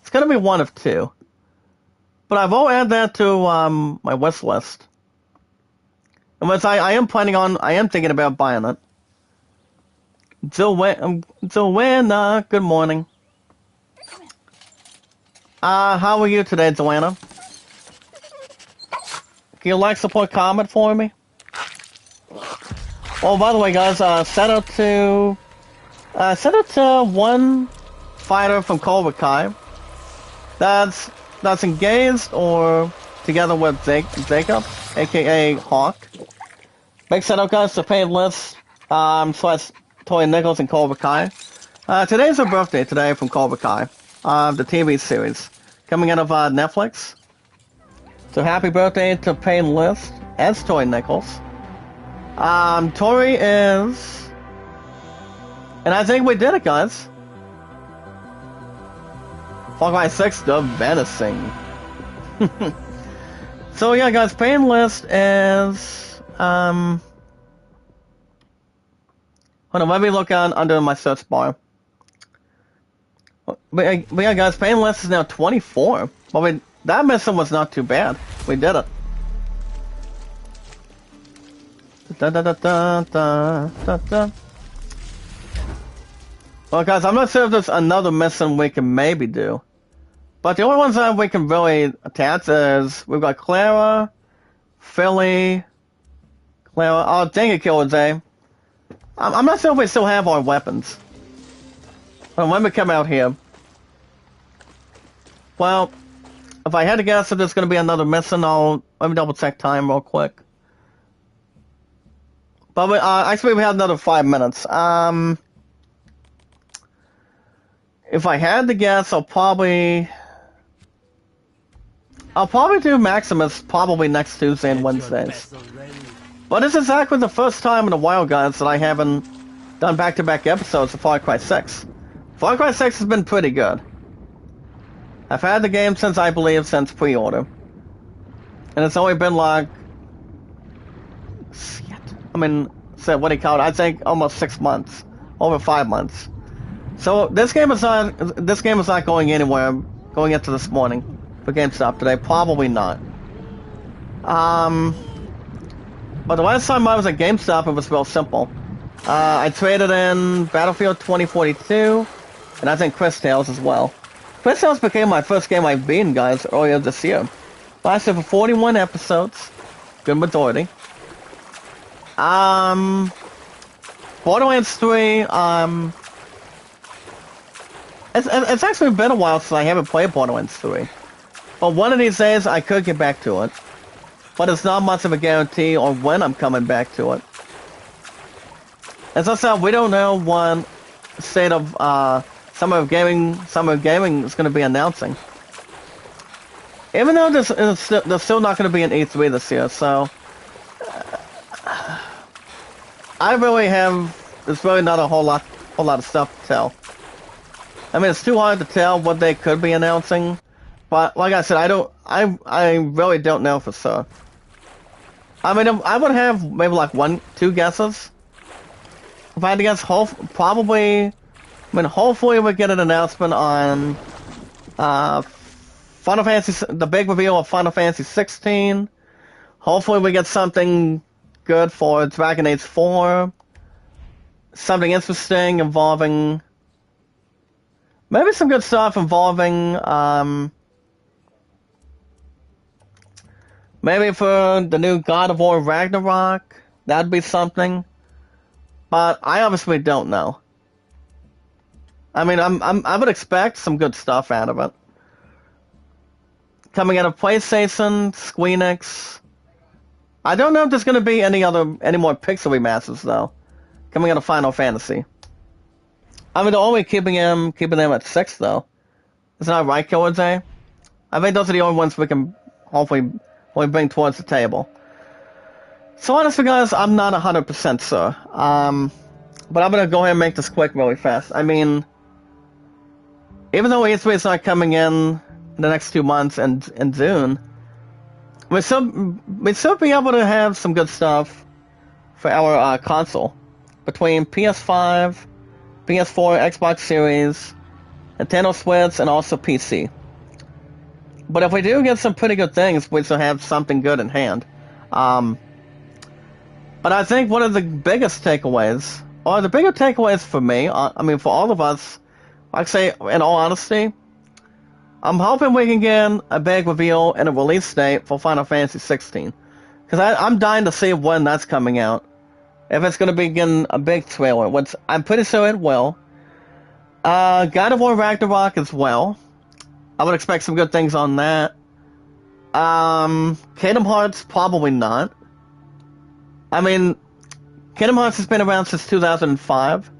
it's going to be one of two. But I will add that to my wish list. Unless I am thinking about buying it. Joanna, good morning. How are you today, Joanna? Can you like, support, comment for me? Oh, by the way, guys, shout out to one fighter from Cobra Kai that's engaged or together with Jacob, aka Hawk. Big shout out, guys, to Pain List, slash Toy Nichols and Cobra Kai. Today's her birthday today from Cobra Kai, the TV series coming out of Netflix. So happy birthday to Pain List as Toy Nichols. Tori is, and I think we did it, guys. Far Cry 6, the Venison. So yeah, guys, Pain List is hold on, let me look under my search bar. But yeah, guys, Pain List is now 24. Well, that mission was not too bad. We did it. Well, guys, I'm not sure if there's another mission we can maybe do. But the only ones that we can really attach is we've got Clara, Philly, Clara. Oh, dang it, Killer J. I'm not sure if we still have our weapons. Well, let me come out here. Well, if I had to guess if there's going to be another mission, let me double check time real quick. But actually, we have another 5 minutes. If I had to guess, I'll probably do Maximus probably next Tuesday and Wednesdays. But this is exactly the first time in a while, guys, that I haven't done back-to-back episodes of Far Cry 6. Far Cry 6 has been pretty good. I've had the game since pre-order. And it's only been like... so what do you call it? I think almost 6 months. Over 5 months. So this game is not going anywhere going into this morning for GameStop today. Probably not. But the last time I was at GameStop, it was real simple. I traded in Battlefield 2042, and I think Chris Tales as well. Chris Tales became my first game I've beaten, guys, earlier this year. Lasted for 41 episodes. Good majority. Borderlands 3, it's actually been a while since I haven't played Borderlands 3. But one of these days, I could get back to it. But it's not much of a guarantee on when I'm coming back to it. As I said, we don't know what state of Summer of Gaming is going to be announcing. Even though there's still not going to be an E3 this year, so there's really not a whole lot of stuff to tell. I mean, it's too hard to tell what they could be announcing, but like I said, I really don't know for sure. I mean, I would have maybe like 1-2 guesses. If I had to guess, hopefully we get an announcement on Final Fantasy, the big reveal of Final Fantasy 16. Hopefully we get something good for Dragon Age 4. Something interesting involving... Maybe some good stuff involving... maybe for the new God of War Ragnarok. That'd be something. But I obviously don't know. I mean, I would expect some good stuff out of it. Coming out of PlayStation, Squeenix. I don't know if there's going to be any more pixel remasters though. Coming out of Final Fantasy. I mean, they're only keeping them at 6 though. Isn't that right, Killer J? I think those are the only ones we can hopefully bring towards the table. So honestly, guys, I'm not 100% sure. But I'm gonna go ahead and make this quick really fast. I mean, even though E3 is not coming in the next 2 months and in June, we'd still be able to have some good stuff for our console. Between PS5, PS4, Xbox Series, Nintendo Switch, and also PC. But if we do get some pretty good things, we still have something good in hand. But I think one of the biggest takeaways, or the bigger takeaways for me, I mean for all of us, I'd say in all honesty, I'm hoping we can get a big reveal and a release date for Final Fantasy 16. Because I'm dying to see when that's coming out. If it's going to be getting a big trailer, which I'm pretty sure it will. God of War Ragnarok as well. I would expect some good things on that. Kingdom Hearts, probably not. I mean, Kingdom Hearts has been around since 2005.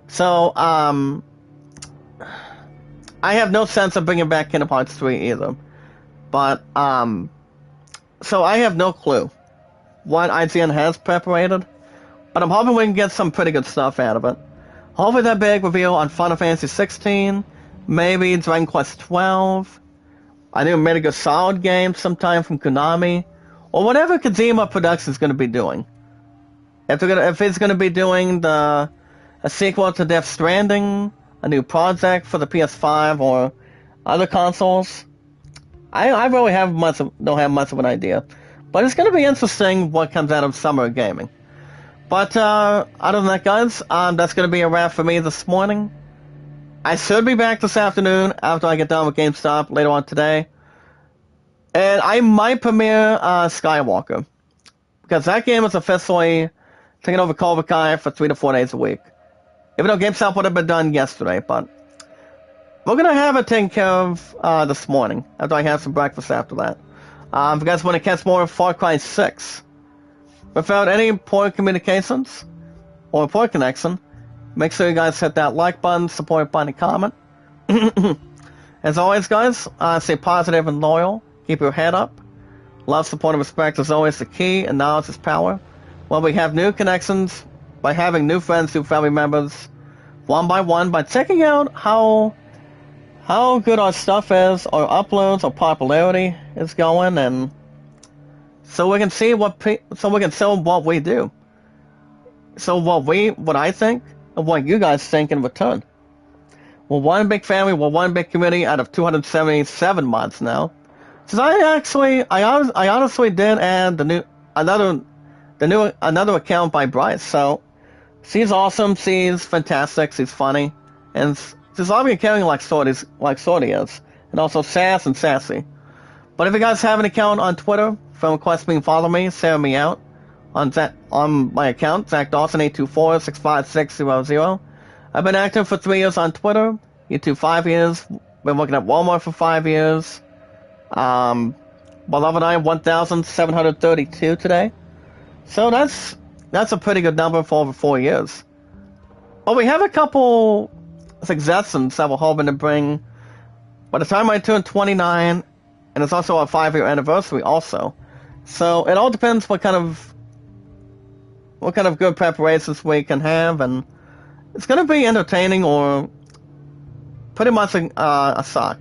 So, I have no sense of bringing back Kingdom Hearts 3 either. But, so I have no clue what IGN has preparated. But I'm hoping we can get some pretty good stuff out of it. Hopefully that big reveal on Final Fantasy 16, maybe Dragon Quest 12, a new Metal Gear Solid game sometime from Konami, or whatever Kojima Productions is going to be doing. If it's going to be doing a sequel to Death Stranding, a new project for the PS5 or other consoles, I really don't have much of an idea. But it's going to be interesting what comes out of Summer of Gaming. But other than that, guys, that's going to be a wrap for me this morning. I should be back this afternoon after I get done with GameStop later on today. And I might premiere Skywalker. Because that game is officially taking over Cobra Kai for 3 to 4 days a week. Even though GameStop would have been done yesterday, but we're going to have it taken care of this morning after I have some breakfast after that. If you guys want to catch more of Far Cry 6, without any poor communications or poor connection, make sure you guys hit that like button, support button, and comment. As always, guys, stay positive and loyal. Keep your head up. Love, support, and respect is always the key, and knowledge is power. When we have new connections, by having new friends, new family members, one by one, by checking out how good our stuff is, our uploads, our popularity is going, and so we can see what we do. So what I think, and what you guys think in return. We're one big family, we're one big community out of 277 mods now. So I honestly did add another account by Bryce. So she's awesome, she's fantastic, she's funny, and she's obviously carrying like Sorty is, and also Sass and Sassy. But if you guys have an account on Twitter, friend request me and follow me, share me out on my account, ZachDawson824-65600. I've been active for 3 years on Twitter, YouTube 5 years, been working at Walmart for 5 years. Beloved I 1,732 today. So that's a pretty good number for over 4 years. But we have a couple suggestions that we're hoping to bring by the time I turn 29, and it's also our 5-year anniversary also. So it all depends what kind of good preparations we can have, and it's going to be entertaining or pretty much a sock.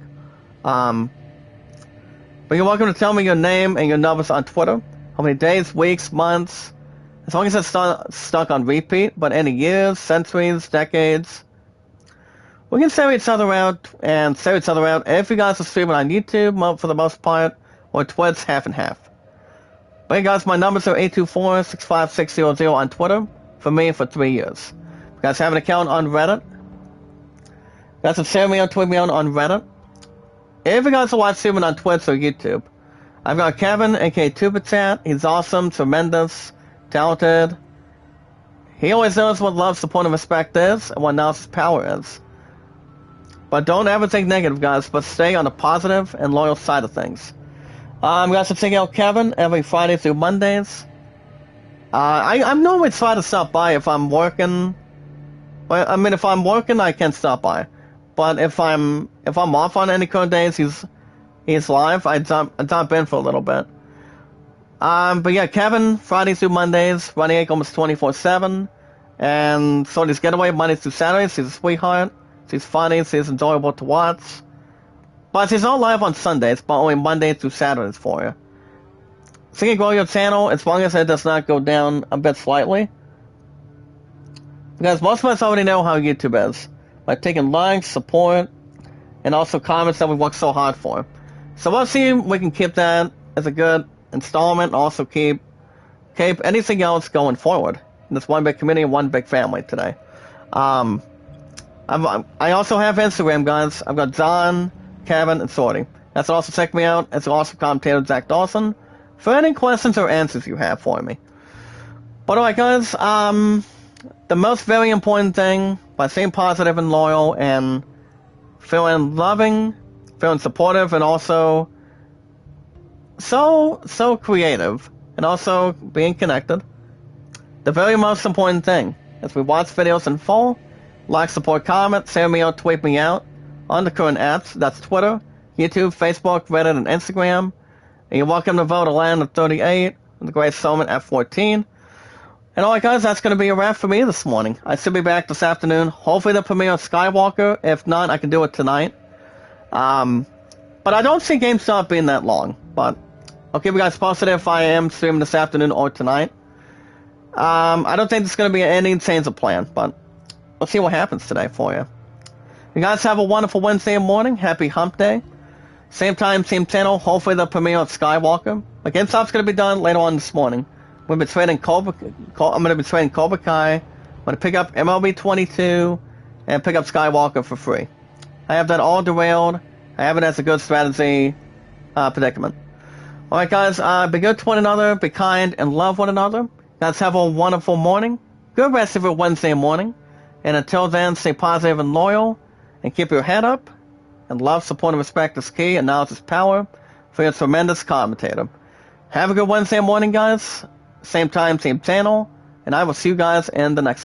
But you're welcome to tell me your name and your numbers on Twitter. How many days, weeks, months, as long as it's stuck on repeat, but any years, centuries, decades. We can share each other out if you guys are streaming on YouTube for the most part, or Twitch half and half. But hey guys, my numbers are 824-65600 on Twitter, for me for 3 years. You guys have an account on Reddit. You guys can share me out, tweet me out on Reddit. If you guys are watching streaming on Twitch or YouTube, I've got Kevin, aka Tubachat. He's awesome, tremendous, talented. He always knows what love, support, and respect is, and what knowledge power is. But don't ever think negative, guys, but stay on the positive and loyal side of things. Guys, to check out Kevin every Friday through Mondays. I'm normally trying to stop by if I'm working. I mean, if I'm working, I can stop by. But if I'm off on any current days, he's live. I jump in for a little bit. But yeah, Kevin, Fridays through Mondays, running almost 24/7, and so this getaway Mondays through Saturdays. He's a sweetheart. She's funny. She's enjoyable to watch. But she's not live on Sundays, but only Mondays through Saturdays for you. So you can grow your channel as long as it does not go down a bit slightly. Because most of us already know how YouTube is. By taking likes, support, and also comments that we work so hard for. So let's see if we can keep that as a good installment, and also keep anything else going forward. In this one big community, one big family today. I also have Instagram, guys. I've got John, Kevin, and Sorty. That's also check me out as an awesome commentator, Zach Dawson, for any questions or answers you have for me. But alright, guys, the most very important thing, by staying positive and loyal and feeling loving, feeling supportive, and also so creative, and also being connected. The very most important thing, as we watch videos in full, like, support, comment, share me out, tweet me out on the current apps. That's Twitter, YouTube, Facebook, Reddit, and Instagram. And you're welcome to vote a land of 38 and the Great Soulman at 14. And alright guys, that's going to be a wrap for me this morning. I should be back this afternoon. Hopefully the premiere of Skywalker. If not, I can do it tonight. But I don't see GameStop being that long. But I'll keep you guys posted if I am streaming this afternoon or tonight. I don't think there's going to be any change of plan, but we'll see what happens today for you. You guys have a wonderful Wednesday morning. Happy Hump Day. Same time, same channel. Hopefully the premiere of Skywalker. But GameStop's going to be done later on this morning. I'm going to be trading Cobra Kai. I'm going to pick up MLB 22 and pick up Skywalker for free. I have that all derailed. I have it as a good strategy predicament. Alright guys, be good to one another, be kind, and love one another. Guys, have a wonderful morning. Good rest of your Wednesday morning. And until then, stay positive and loyal, and keep your head up. And love, support, and respect is key, and knowledge is power for your tremendous commentator. Have a good Wednesday morning, guys. same time, same channel, and I will see you guys in the next